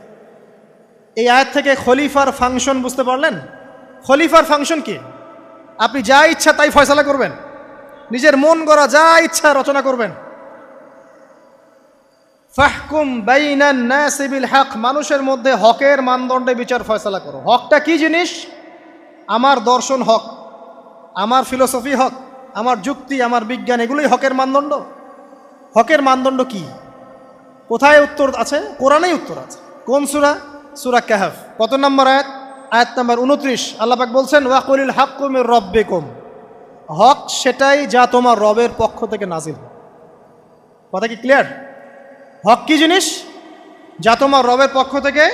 এই আয়াত থেকে খলিফার ফাংশন বুঝতে পারলেন? খলিফার ফাংশন কি? আপনি যা ইচ্ছা তাই ফয়সালা করবেন, নিজের মন গড়া যা ইচ্ছা রচনা করবেন। ফাহকুম বাইনান নাসি বিল হক, মানুষের মধ্যে হকের মানদণ্ডে বিচার ফয়সালা করো। হকটা কি জিনিস? আমার দর্শন হক, আমার ফিলোসফি হক, আমার যুক্তি, আমার বিজ্ঞান, এগুলোই হকের মানদণ্ড। হকের মানদণ্ড কি? কোথায় উত্তর আছে? কোরআনেই উত্তর আছে। কোন সূরা? সূরা কাহফ। কত নম্বর আয়াত? আয়াত নম্বর 29। আল্লাহ পাক বলছেন, ওয়াকুলিল হাক্কু মির রাব্বিকুম, হক সেটাই যা তোমার রবের পক্ষ থেকে নাজিল। কথা কি ক্লিয়ার? হক কি জিনিস? যা তোমার রবের পক্ষ থেকে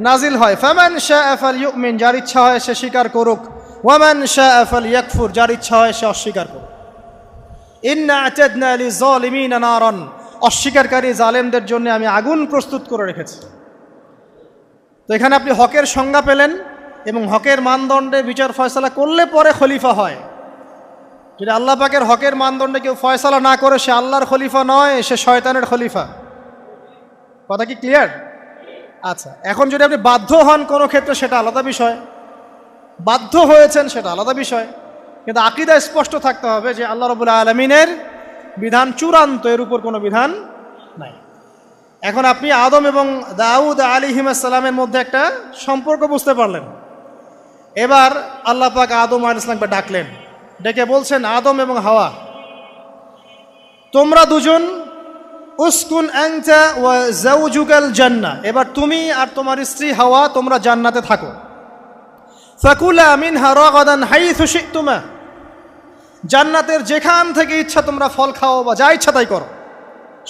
নাজিল হয়। ফামান শাআ ফালইউমিন, যার ইচ্ছা হয় সে স্বীকার করুক। ওয়ামান শাআ ফালইয়াকফুর, যার ইচ্ছা হয় সে অস্বীকার করুক। ইন্না আ'তাদনা লিযালিমিনা নারান, অস্বীকারী জালেমদের জন্য আমি আগুন প্রস্তুত করে রেখেছি। তো এখানে আপনি হকের সংজ্ঞা পেলেন এবং হকের মানদণ্ডে বিচার ফয়সালা করলে পরে খলিফা হয়। যদি আল্লাহ পাকের হকের মানদণ্ডে কেউ ফয়সালা না করে, সে আল্লাহর খলিফা নয়, সে শয়তানের খলিফা। কথা কি ক্লিয়ার? আচ্ছা, এখন যদি আপনি বাধ্য হন কোনো ক্ষেত্রে সেটা আলাদা বিষয়, বাধ্য হয়েছেন সেটা আলাদা বিষয়, কিন্তু আকীদা স্পষ্ট থাকতে হবে যে আল্লাহ রাব্বুল আলামিনের বিধান চূড়ান্ত, এর উপর কোনো বিধান নাই। এখন আপনি আদম এবং দাউদ আলাইহিস সালামের মধ্যে একটা সম্পর্ক বুঝতে পারলেন। এবার আল্লাহ পাক আদম আলাইহিস সালামকে ডাকলেন, ডেকে বলছেন, আদম এবং হাওয়া, তোমরা দুজন উসকুন আনতা ওয়া যাওজুকাল জান্নাহ, এবার তুমি আর তোমার স্ত্রী হাওয়া তোমরা জান্নাতে থাকো। ফাকুলা মিনহা রাগাদান হাইথু শি'তুমা, জান্নাতের যেখান থেকে ইচ্ছা তোমরা ফল খাও বা যা ইচ্ছা তাই করো,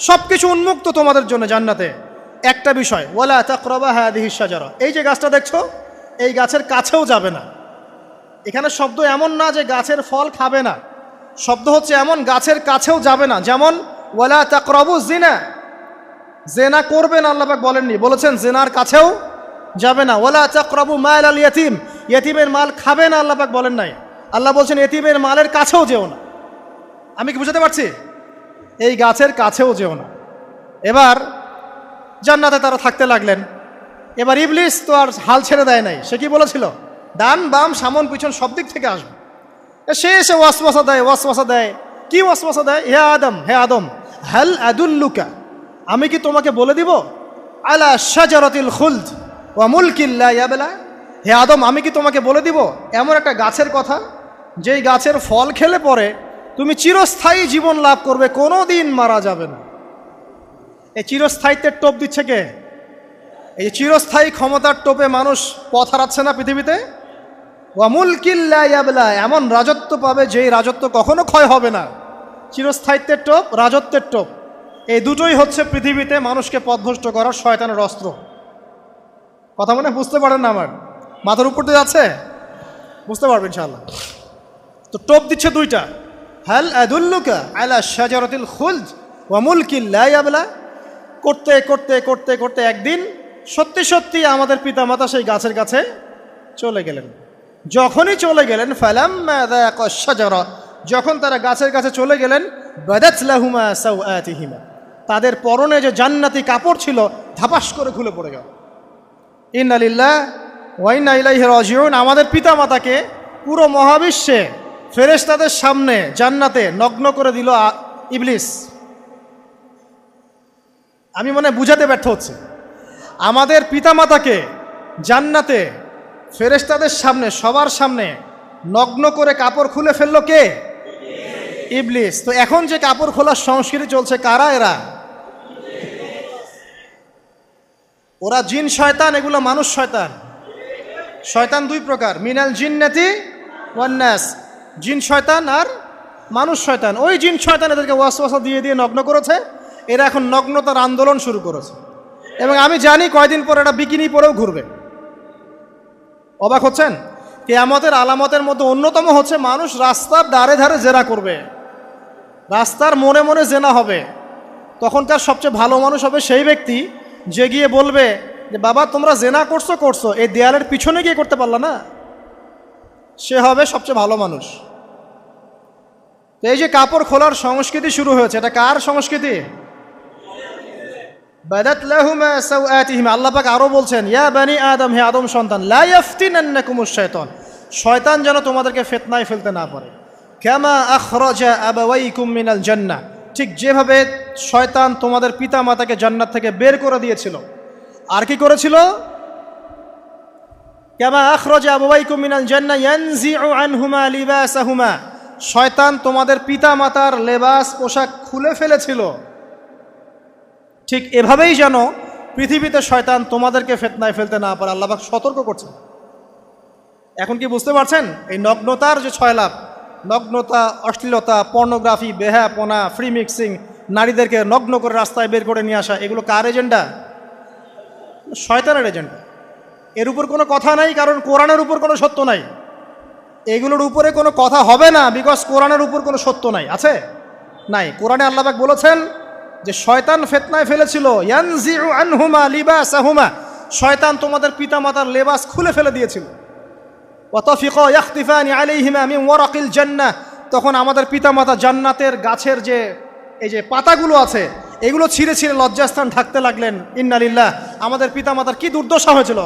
সব কিছু উন্মুক্ত তোমাদের জন্য জান্নাতে। একটা বিষয়, ওয়ালা তাকরাবা হাদিহিশ শাজারা, এই যে গাছটা দেখছো এই গাছের কাছেও যাবে না। এখানে শব্দ এমন না যে গাছের ফল খাবে না, শব্দ হচ্ছে এমন গাছের কাছেও যাবে না। যেমন ওয়ালা তাকরাবু জিনা, জেনা করবে না আল্লাহ পাক বলেননি, বলেছেন জেনার কাছেও যাবে না। ওয়ালা তাকরাবু মাল আল ইয়াতিম, ইয়াতিমের মাল খাবে না আল্লাহ পাক বলেন নাই, আল্লাহ বলছেন ইয়াতিমের মালের কাছেও যেও না। আমি কি বুঝাতে পারছি? এই গাছের কাছেও যেও না। এবার জান্নাতে তারা থাকতে লাগলেন। এবার ইবলিস তো আর হাল ছেড়ে দেয় নাই, সে কি বলেছিল? ডান বাম সামন পিছন সব দিক থেকে আসবে। সে এসে ওয়াসওয়াসা দেয়। কি ওয়াসওয়াসা দেয়? হে আদম, হাল আদুল্লুকা, আমি কি তোমাকে বলে দিব, আলা শাজারাতিল খুলদ ওয়া মুলকিন লা ইয়াবলা, হে আদম, আমি কি তোমাকে বলে দিব এমন একটা গাছের কথা, যেই গাছের ফল খেলে পরে তুমি চিরস্থায়ী জীবন লাভ করবে, কোনো দিন মারা যাবে না। এই চিরস্থায়িত্বের টোপ দিচ্ছে কে? এই চিরস্থায়ী ক্ষমতার টোপে মানুষ পথ হারাচ্ছে না পৃথিবীতে। ওয়া মুলকিন লা ইয়াবলা, এমন রাজত্ব পাবে যেই রাজত্ব কখনো ক্ষয় হবে না। চিরস্থায়িত্বের টোপ, রাজত্বের টোপ, এই দুটোই হচ্ছে পৃথিবীতে মানুষকে পথভ্রষ্ট করার শয়তানের অস্ত্র। কথা মনে বুঝতে পারেন না? আমার মাথার উপর দিয়ে যাচ্ছে, বুঝতে পারবেন ইনশাআল্লাহ। তো টোপ দিচ্ছে দুইটা, হাল আদুল্লুকা আলা শাজারাতিল খুলদ ওয়া মুলকিন লা ইয়াবলা। করতে করতে করতে করতে একদিন সত্যি সত্যি আমাদের পিতামাতা সেই গাছের কাছে চলে গেলেন। যখনই চলে গেলেন, ফালাম্মা যাকা শাজারা, যখন তারা গাছের কাছে চলে গেলেন, বাদাত লাহুমা সাওআতিহিমা, তাদের পরনে যে জান্নাতি কাপড় ছিল ধাপাস করে খুলে পড়ে গেল। ইন্না লিল্লাহি ওয়া ইন্না ইলাইহি রাজিউন। আমাদের পিতামাতাকে পুরো মহাবিশ্বে ফেরেশতাদের সামনে জান্নাতে নগ্ন করে দিল ইবলিস। আমি মনে বুঝাতে ব্যর্থ হচ্ছে। আমাদের পিতামাতাকে জান্নাতে ফেরেশতাদের সামনে, সবার সামনে নগ্ন করে কাপড় খুলে ফেললো কে? ইবলিস। তো এখন যে কাপড় খোলার সংস্কৃতি চলছে, কারা এরা? ওরা জিন শয়তান, এগুলো মানুষ শয়তান। শয়তান দুই প্রকার, মিনাল জিন্নাতি ওয়ান নাস, জিন শয়তান আর মানুষ শয়তান। ওই জিন শয়তান এদেরকে ওয়াসওয়াসা দিয়ে দিয়ে নগ্ন করেছে। এরা এখন নগ্নতার আন্দোলন শুরু করেছে, এবং আমি জানি কয়দিন পর এটা বিকিনি পরেও ঘুরবে। অবাক হচ্ছেন? কিয়ামতের আলামতের মধ্যে অন্যতম হচ্ছে মানুষ রাস্তার ধারে ধারে জেনা করবে, রাস্তার মোড়ে মোড়ে জেনা হবে। তখনকার সবচেয়ে ভালো মানুষ হবে সেই ব্যক্তি যে গিয়ে বলবে যে বাবা তোমরা জেনা করছো করছো, এই দেয়ালের পিছনে গিয়ে করতে পারলা না। সে হবে সবচেয়ে ভালো মানুষ। তো এই যে কাপড় খোলার সংস্কৃতি শুরু হয়েছে, এটা কার সংস্কৃতি? বাদাত লাহুমা সাওআতিহিমা। আল্লাহ পাক আরো বলছেন, ইয়া বানি আদম, হে আদম সন্তান, লা ইয়াফতিনান্নাকুমুশ শাইতান, শয়তান যেন তোমাদেরকে ফিতনায় ফেলতে না পারে। কামা আখরাজা আবাওয়াইকুম মিনাল জান্নাহ, ঠিক যেভাবে শয়তান তোমাদের পিতা মাতাকে জান্নাত থেকে বের করে দিয়েছিল। আর কি করেছিল? কামা আখরাজা আবাওয়াইকুম মিনাল জান্নাহ ইয়ানজিউ আনহুমা লিবাসাহুমা, শয়তান তোমাদের পিতা মাতার লেবাস পোশাক খুলে ফেলেছিল। ঠিক এভাবেই যেন পৃথিবীতে শয়তান তোমাদেরকে ফিতনায় ফেলতে না পারে, আল্লাহ পাক সতর্ক করছেন। এখন কি বুঝতে পারছেন? এই নগ্নতার যে 6 লাভ, নগ্নতা, অশ্লীলতা, পর্নোগ্রাফি, বেহায়াপনা, ফ্রি মিক্সিং, নারীদেরকে নগ্ন করে রাস্তায় বের করে নিয়ে আসা, এগুলো কার এজেন্ডা? শয়তানের এজেন্ডা। এর উপর কোনো কথা নাই, কারণ কোরআনের উপর কোনো সত্য নাই। এগুলোর উপরে কোনো কথা হবে না, বিকজ কোরআনের উপর কোনো সত্য নাই। আছে? নাই। কোরআনে আল্লাহ পাক বলেছেন যে শয়তান ফিতনায় ফেলেছিল, ইয়ানজিউ আনহুমা লিবাসাহুমা, শয়তান তোমাদের পিতামাতার লেবাস খুলে ফেলে দিয়েছিল। ওয়া তাফিকা ইয়াখতিফানি আলাইহিমা মিন ওয়ারাকিল জান্নাহ, তখন আমাদের পিতামাতা জান্নাতের গাছের যে এই যে পাতাগুলো আছে এগুলো ছিঁড়ে ছিঁড়ে লজ্জাস্থান ঢাকতে লাগলেন। ইন্না লিল্লাহ। আমাদের পিতামাতার কি দুর্দশা হয়েছিল,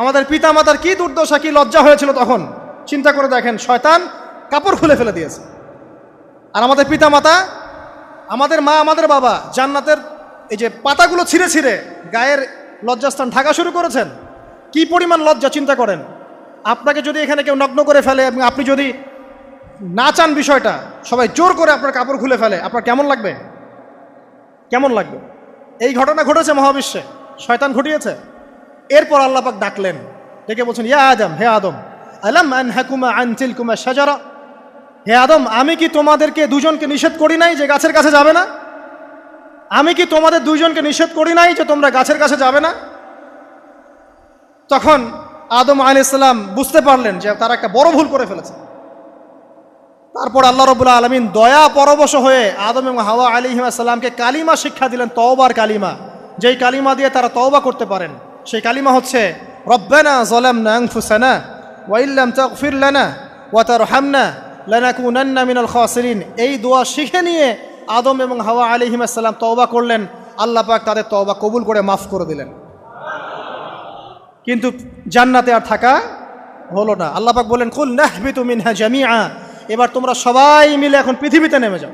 আমাদের পিতামাতার কি দুর্দশা, কি লজ্জা হয়েছিল তখন। চিন্তা করে দেখেন, শয়তান কাপড় খুলে ফেলে দিয়েছে, আর আমাদের পিতামাতা, আমাদের মা, আমাদের বাবা জান্নাতের এই যে পাতাগুলো ছিঁড়ে ছিঁড়ে গায়ের লজ্জাস্থান ঢাকা শুরু করেছেন। কি পরিমাণ লজ্জা চিন্তা করেন। আপনাকে যদি এখানে কেউ নগ্ন করে ফেলে এবং আপনি যদি না চান বিষয়টা, সবাই জোর করে আপনার কাপড় খুলে ফেলে, আপনার কেমন লাগবে? কেমন লাগবে? এই ঘটনা ঘটেছে মহাবিশ্বে, শয়তান ঘটিয়েছে। এরপর আল্লাহ পাক ডাকলেন, ডেকে বলছেন, ইয়া আদম, হে আদম, আলাম আনহাকুমা আন তিলকুমা শাজারা, হে আদম, আমি কি তোমাদেরকে দুজনকে নিষেধ করি নাই যে গাছের কাছে যাবে না? আমি কি তোমাদের দুইজনকে নিষেধ করি নাই যে তোমরা গাছের কাছে যাবে না? তখন আদম আলাইহিস সালাম বুঝতে পারলেন যে তারা একটা বড় ভুল করে ফেলেছে। তারপর আল্লাহ রাব্বুল আলামিন দয়া পরবশ হয়ে আদম এবং হাওয়া আলাইহিস সালামকে কালিমা শিক্ষা দিলেন, তওবার কালিমা, যেই কালিমা দিয়ে তারা তওবা করতে পারেন। সেই কালিমা হচ্ছে রব্বানা যালামনা আনফুসানা ওয়া ইল্লাম তাগফির লানা ওয়া তারহামনা লানাকুনান্না মিনাল খাসিরিন। এই দোয়া শিখে নিয়ে আদম এবং হাওয়া আলাইহিস সালাম তওবা করলেন। আল্লাহ পাক তাদের তওবা কবুল করে মাফ করে দিলেন। কিন্তু জান্নাতে আর থাকা হলো না। আল্লাহ পাক বলেন, কুল নাহবিতু মিনহা জামিআ, এবার তোমরা সবাই মিলে এখন পৃথিবীতে নেমে যাও।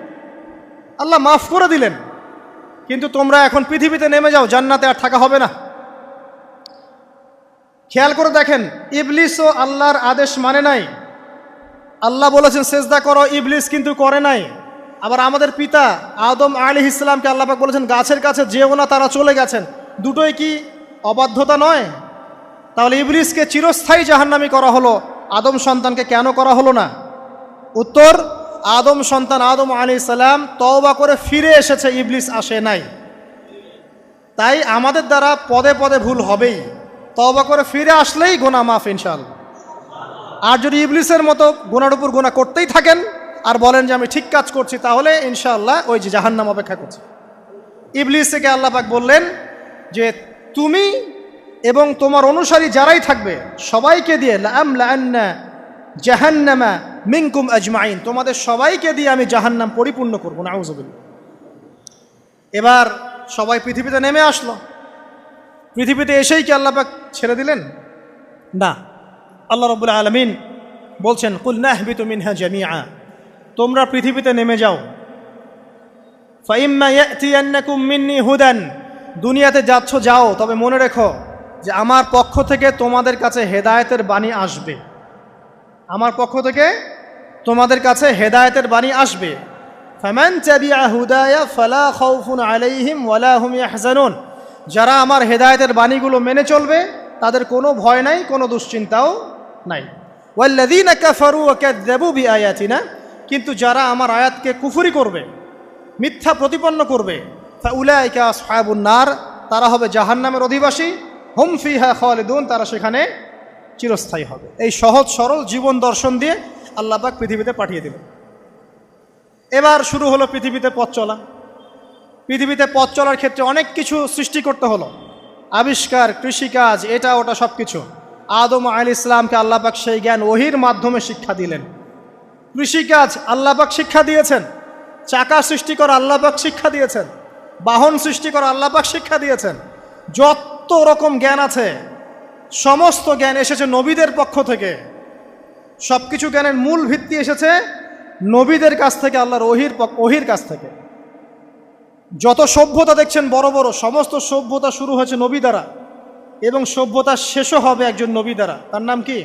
আল্লাহ মাফ করে দিলেন, কিন্তু তোমরা এখন পৃথিবীতে নেমে যাও, জান্নাতে আর থাকা হবে না। খেয়াল করে দেখেন, ইবলিসও আল্লাহর আদেশ মানে নাই। আল্লাহ বলেছেন সেজদা করো, ইবলিস কিন্তু করে নাই। আবার আমাদের পিতা আদম আলাইহিস সালামকে আল্লাহ পাক বলেছেন গাছের কাছে যেও না, তারা চলে গেছেন। দুটোই কি অবাধ্যতা নয়? তাহলে ইবলিসকে চিরস্থায়ী জাহান্নামী করা হলো, আদম সন্তানকে কেন করা হলো না? উত্তর, আদম সন্তান আদম আলাইহিস সালাম তওবা করে ফিরে এসেছে, ইবলিস আসে নাই। তাই আমাদের দ্বারা পদে পদে ভুল হবেই, তওবা করে ফিরে আসলেই গুনাহ মাফ ইনশাআল্লাহ। আর যদি ইবলিসের মতো গুনার উপর গুনাহ করতেই থাকেন আর বলেন যে আমি ঠিক কাজ করছি, তাহলে ইনশাআল্লাহ ওই যে জাহান্নাম অপেক্ষা করছে। ইবলিসকে আল্লাহ পাক বললেন যে তুমি এবং তোমার অনুসারী যারাই থাকবে সবাইকে দিয়ে লাআমলাআন্না জাহান্নামা মিনকুম আজমাইন, তোমাদের সবাইকে দিয়ে আমি জাহান্নাম পরিপূর্ণ করব। নাউযুবিল্লাহ। এবার সবাই পৃথিবীতে নেমে আসলো। পৃথিবীতে এসেই কি আল্লাহ পাক ছেড়ে দিলেন? না। আল্লাহ রাব্বুল আলামিন বলছেন কুল নাহবিতু মিনহা জামিআ, তোমরা পৃথিবীতে নেমে যাও। ফাইম্মা ইয়াতিয়ান্নাকুম মিন্নি হুদান, দুনিয়াতে যাচ্ছ যাও, তবে মনে রেখো যে আমার পক্ষ থেকে তোমাদের কাছে হেদায়েতের বাণী আসবে। আমার পক্ষ থেকে তোমাদের কাছে হেদায়েতের বাণী আসবে। ফামান তাবিআ হুদায়া ফালা খাউফুন আলাইহিম ওয়ালা হুম ইয়াহজানুন, যারা আমার হেদায়েতের বাণীগুলো মেনে চলবে তাদের কোনো ভয় নাই, কোনো দুশ্চিন্তাও নাই। ওয়াল্লাযীনা কাফারু ওয়া কাযযাবু বিআয়াতিনা, কিন্তু যারা আমার আয়াতকে কুফরি করবে, মিথ্যা প্রতিপন্ন করবে, ফাউলাইকা আসহাবুন নার, তারা হবে জাহান্নামের অধিবাসী। হুম ফিহা খালিদুন, তারা সেখানে চিরস্থায়ী হবে। এই সহজ সরল জীবন দর্শন দিয়ে আল্লাহ পাক পৃথিবীতে পাঠিয়ে দিলেন। এবার শুরু হলো পৃথিবীতে পথ চলা। পৃথিবীতে পথ চলার ক্ষেত্রে অনেক কিছু সৃষ্টি করতে হলো, আবিষ্কার, কৃষিকাজ, এটা ওটা সব কিছু। আদম আলাইহিস সালামকে আল্লাহ পাক সেই জ্ঞান ওহির মাধ্যমে শিক্ষা দিলেন। কৃষিকাজ আল্লাহ পাক শিক্ষা দিয়েছেন, চাকা সৃষ্টি করা আল্লাহ পাক শিক্ষা দিয়েছেন, বাহন সৃষ্টি করা আল্লাহ পাক শিক্ষা দিয়েছেন। যত রকম জ্ঞান আছে সমস্ত জ্ঞান এসেছে নবীদের পক্ষ থেকে। সব কিছু জ্ঞানের মূল ভিত্তি এসেছে নবীদের কাছ থেকে, আল্লাহর ওহির কাছ থেকে। যত সভ্যতা দেখছেন বড় বড়, সমস্ত সভ্যতা শুরু হয়েছে নবী দ্বারা, এবং সভ্যতা শেষও হবে একজন নবী দ্বারা। তার নাম কি?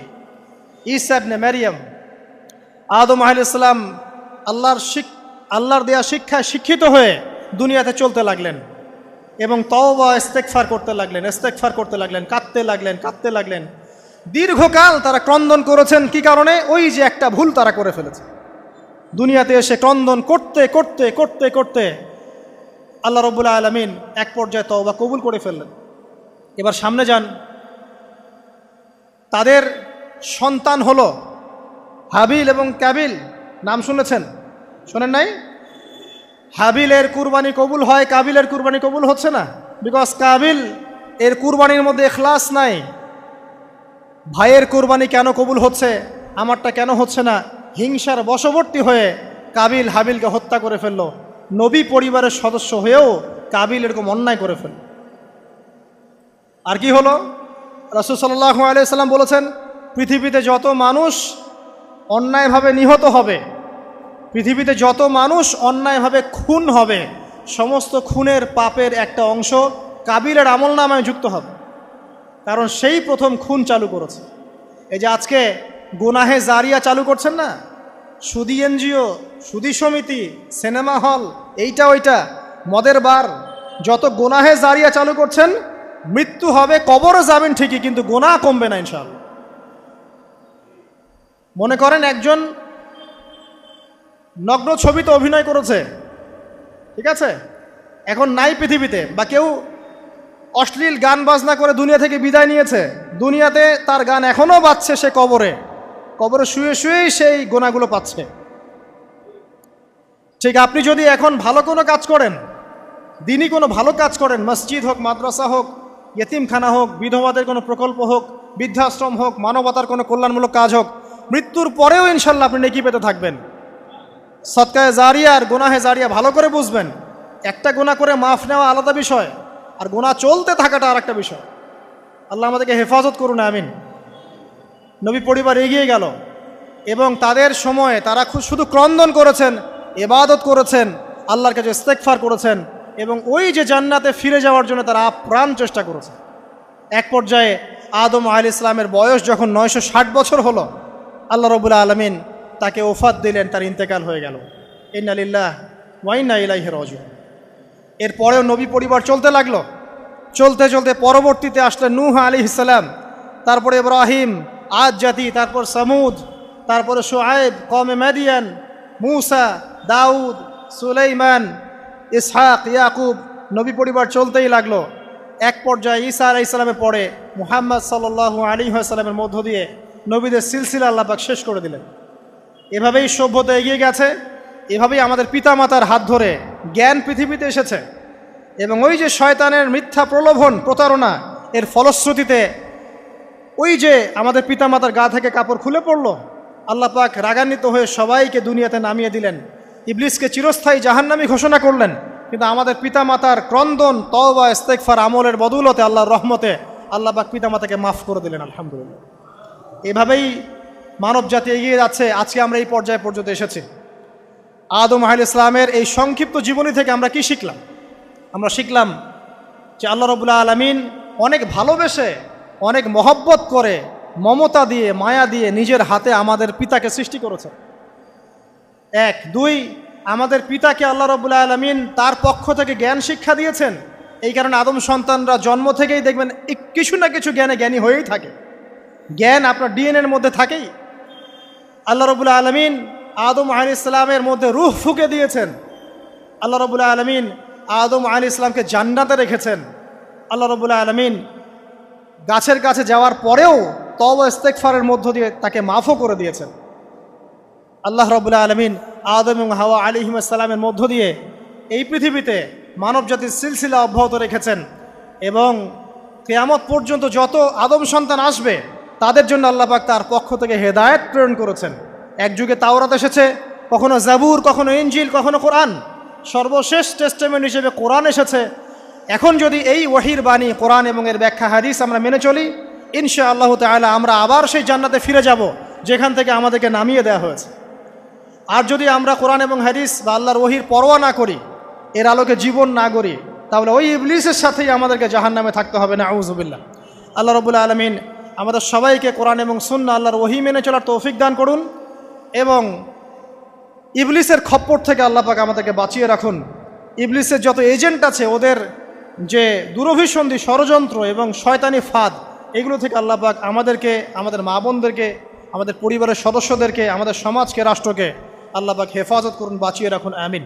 ঈসা ইবনে মারইয়াম। আদম আলাইহিস সালাম আল্লাহর দেয়া শিক্ষায় শিক্ষিত হয়ে দুনিয়াতে চলতে লাগলেন এবং তওবা ইস্তেগফার করতে লাগলেন, কাঁদতে লাগলেন। দীর্ঘকাল তারা ক্রন্দন করেছেন। কি কারণে? ওই যে একটা ভুল তারা করে ফেলেছে। দুনিয়াতে এসে ক্রন্দন করতে করতে করতে করতে আল্লাহ রাব্বুল আলামিন এক পর্যায়ে তওবা কবুল করে ফেললেন। এবার সামনে যান। তাদের সন্তান হলো হাবিল এবং কাবিল। নাম শুনেছেন? শোনেন নাই? হাবিলের কুরবানি কবুল হয়, কাবিলের কুরবানি কবুল হচ্ছে না। বিকজ কাবিল এর কুরবানির মধ্যে ইখলাস নাই। ভাইয়ের কুরবানি কেন কবুল হচ্ছে, আমারটা কেন হচ্ছে না? হিংসার বশবর্তী হয়ে কাবিল হাবিলকে হত্যা করে ফেলল। নবী পরিবারের সদস্য হয়েও কাবিল এরকম অন্যায় করে ফেলল। আর কি হলো? রাসূল সাল্লাল্লাহু আলাইহি সাল্লাম বলেছেন, পৃথিবীতে যত মানুষ অন্যায়ভাবে নিহত হবে, পৃথিবীতে যত মানুষ অন্যায়ভাবে খুন হবে, সমস্ত খুনের পাপের একটা অংশ কাবিলের আমলনামায় যুক্ত হবে। কারণ সেই প্রথম খুন চালু করেছে। এই যে আজকে গুনাহে জারিয়া চালু করছেন না, সুদী এনজিও, সুদী সমিতি, সিনেমা হল, এইটা ওইটা, মদের বার, যত গুনাহে জারিয়া চালু করছেন, মৃত্যু হবে, কবরে যাবেন ঠিকই, কিন্তু গুনাহ কমবে না ইনশাআল্লাহ। মনে করেন একজন নগ্ন ছবিতে অভিনয় করেছে, ঠিক আছে, এখন নাই পৃথিবীতে, বা কেউ অশ্লীল গান বাজনা করে দুনিয়া থেকে বিদায় নিয়েছে, দুনিয়াতে তার গান এখনও বাজছে, সে কবরে শুয়ে শুয়েই সেই গোনাগুলো পাচ্ছে। ঠিক আপনি যদি এখন ভালো কোনো কাজ করেন, দিনই কোনো ভালো কাজ করেন, মসজিদ হোক, মাদ্রাসা হোক, ইয়েতিমখানা হোক, বিধবাদের কোনো প্রকল্প হোক, বৃদ্ধাশ্রম হোক, মানবতার কোনো কল্যাণমূলক কাজ হোক, মৃত্যুর পরেও ইনশাল্লাহ আপনি নেকি পেতে থাকবেন। সদকায়ে জারিয়া আর গুনাহে জারিয়া ভালো করে বুঝবেন। একটা গুনাহ করে মাফ নেওয়া আলাদা বিষয়, আর গুনাহ চলতে থাকাটা আর একটা বিষয়। আল্লাহ আমাদেরকে হেফাজত করুন, আমিন। নবী পরিবার এগিয়ে গেল এবং তাদের সময়ে তারা শুধু ক্রন্দন করেছেন, ইবাদত করেছেন, আল্লাহর কাছে ইস্তেগফার করেছেন এবং ওই যে জান্নাতে ফিরে যাওয়ার জন্য তারা আপ্রাণ চেষ্টা করেছে। এক পর্যায়ে আদম আলাইহিস সালামের বয়স যখন 960 বছর হলো, আল্লাহ রাব্বুল আলামিন তাকে ওফাত দিলেন, তার ইন্তেকাল হয়ে গেল। ইন্না লিল্লাহি ওয়া ইন্না ইলাইহি রাজিউন। এরপরেও নবী পরিবার চলতে লাগলো, চলতে চলতে পরবর্তীতে আসলেন নূহ আলাইহিস সালাম, তারপরে ইব্রাহিম, আদ জাতি, তারপর সামুদ, তারপরে শুআয়ব, কওমে মাদিয়ান, মূসা, দাউদ, সুলাইমান, ইসহাক, ইয়াকুব। নবী পরিবার চলতেই লাগলো। এক পর্যায়ে ঈসা আলাইহিস সালামের পরে মুহাম্মদ সাল্লাল্লাহু আলাইহি ওয়াসাল্লামের মধ্য দিয়ে নবীদের সিলসিলা আল্লাহ পাক শেষ করে দিলেন। এভাবেই সভ্যতা এগিয়ে গেছে, এভাবেই আমাদের পিতামাতার হাত ধরে জ্ঞান পৃথিবীতে এসেছে। এবং ওই যে শয়তানের মিথ্যা প্রলোভন, প্রতারণা, এর ফলশ্রুতিতে ওই যে আমাদের পিতামাতার গা থেকে কাপড় খুলে পড়ল, আল্লাহ পাক রাগান্বিত হয়ে সবাইকে দুনিয়াতে নামিয়ে দিলেন, ইবলিসকে চিরস্থায়ী জাহান্নামী ঘোষণা করলেন। কিন্তু আমাদের পিতামাতার ক্রন্দন, তওবা, ইস্তেগফার, আমলের বদৌলতে, আল্লাহর রহমতে আল্লাহ পাক পিতামাতাকে মাফ করে দিলেন, আলহামদুলিল্লাহ। এভাবেই মানব জাতি এগিয়ে যাচ্ছে। আজকে আমরা এই পর্যায়ে পর্যন্ত এসেছি। আদম আলাইহিস সালামের এই সংক্ষিপ্ত জীবনী থেকে আমরা কি শিখলাম? আমরা শিখলাম যে আল্লাহ রাব্বুল আলামিন অনেক ভালোবেসে, অনেক মহব্বত করে, মমতা দিয়ে, মায়া দিয়ে নিজের হাতে আমাদের পিতাকে সৃষ্টি করেছেন। এক। দুই, আমাদের পিতাকে আল্লাহ রাব্বুল আলামিন তার পক্ষ থেকে জ্ঞান শিক্ষা দিয়েছেন। এই কারণে আদম সন্তানরা জন্ম থেকেই দেখবেন কিছু না কিছু জ্ঞানে জ্ঞানী হয়েই থাকে। জ্ঞান আপনার ডিএনএর মধ্যে থাকেই। আল্লাহ রাব্বুল আলামিন আদম আলাইহিস সালামের মধ্যে রূহ ফুঁকে দিয়েছেন। আল্লাহ রাব্বুল আলামিন আদম আলাইহিস সালামকে জান্নাতে রেখেছেন। আল্লাহ রাব্বুল আলামিন গাছের কাছে যাওয়ার পরেও তওবা ইস্তেগফারের মধ্য দিয়ে তাকে মাফও করে দিয়েছেন। আল্লাহ রাব্বুল আলামিন আদম এবং হাওয়া আলাইহিস সালামের মধ্য দিয়ে এই পৃথিবীতে মানব জাতির সিলসিলা অব্যাহত রেখেছেন। এবং কিয়ামত পর্যন্ত যত আদম সন্তান আসবে তাদের জন্য আল্লাহ পাক তার পক্ষ থেকে হেদায়েত প্রেরণ করেছেন। এক যুগে তাওরাত এসেছে, কখনো জাবুর, কখনো ইনজিল, কখনো কোরআন। সর্বশেষ টেস্টামেন্ট হিসেবে কোরআন এসেছে। এখন যদি এই ওয়াহির বাণী, কোরআন এবং এর ব্যাখ্যা হাদিস আমরা মেনে চলি, ইনশাআল্লাহ তাআলা আমরা আবার সেই জান্নাতে ফিরে যাব যেখান থেকে আমাদেরকে নামিয়ে দেওয়া হয়েছে। আর যদি আমরা কোরআন এবং হাদিস বা আল্লাহর ওয়াহির পরোয়া না করি, এর আলোকে জীবন না গড়ি, তাহলে ওই ইবলিসের সাথেই আমাদেরকে জাহান্নামে থাকতে হবে, নাউযুবিল্লাহ। আল্লাহ রাব্বুল আলামিন আমাদের সবাইকে কোরআন এবং সুন্নাহ, আল্লাহর ওয়াহি মেনে চলার তৌফিক দান করুন এবং ইবলিসের খপ্পর থেকে আল্লাহ পাক আমাদেরকে বাঁচিয়ে রাখুন। ইবলিসের যত এজেন্ট আছে, ওদের যে দুরভিসন্ধি, ষড়যন্ত্র এবং শয়তানি ফাঁদ, এগুলো থেকে আল্লাহ পাক আমাদেরকে, আমাদের মা বোনদেরকে, আমাদের পরিবারের সদস্যদেরকে, আমাদের সমাজকে, রাষ্ট্রকে আল্লাহ পাক হেফাজত করুন, বাঁচিয়ে রাখুন, আমিন।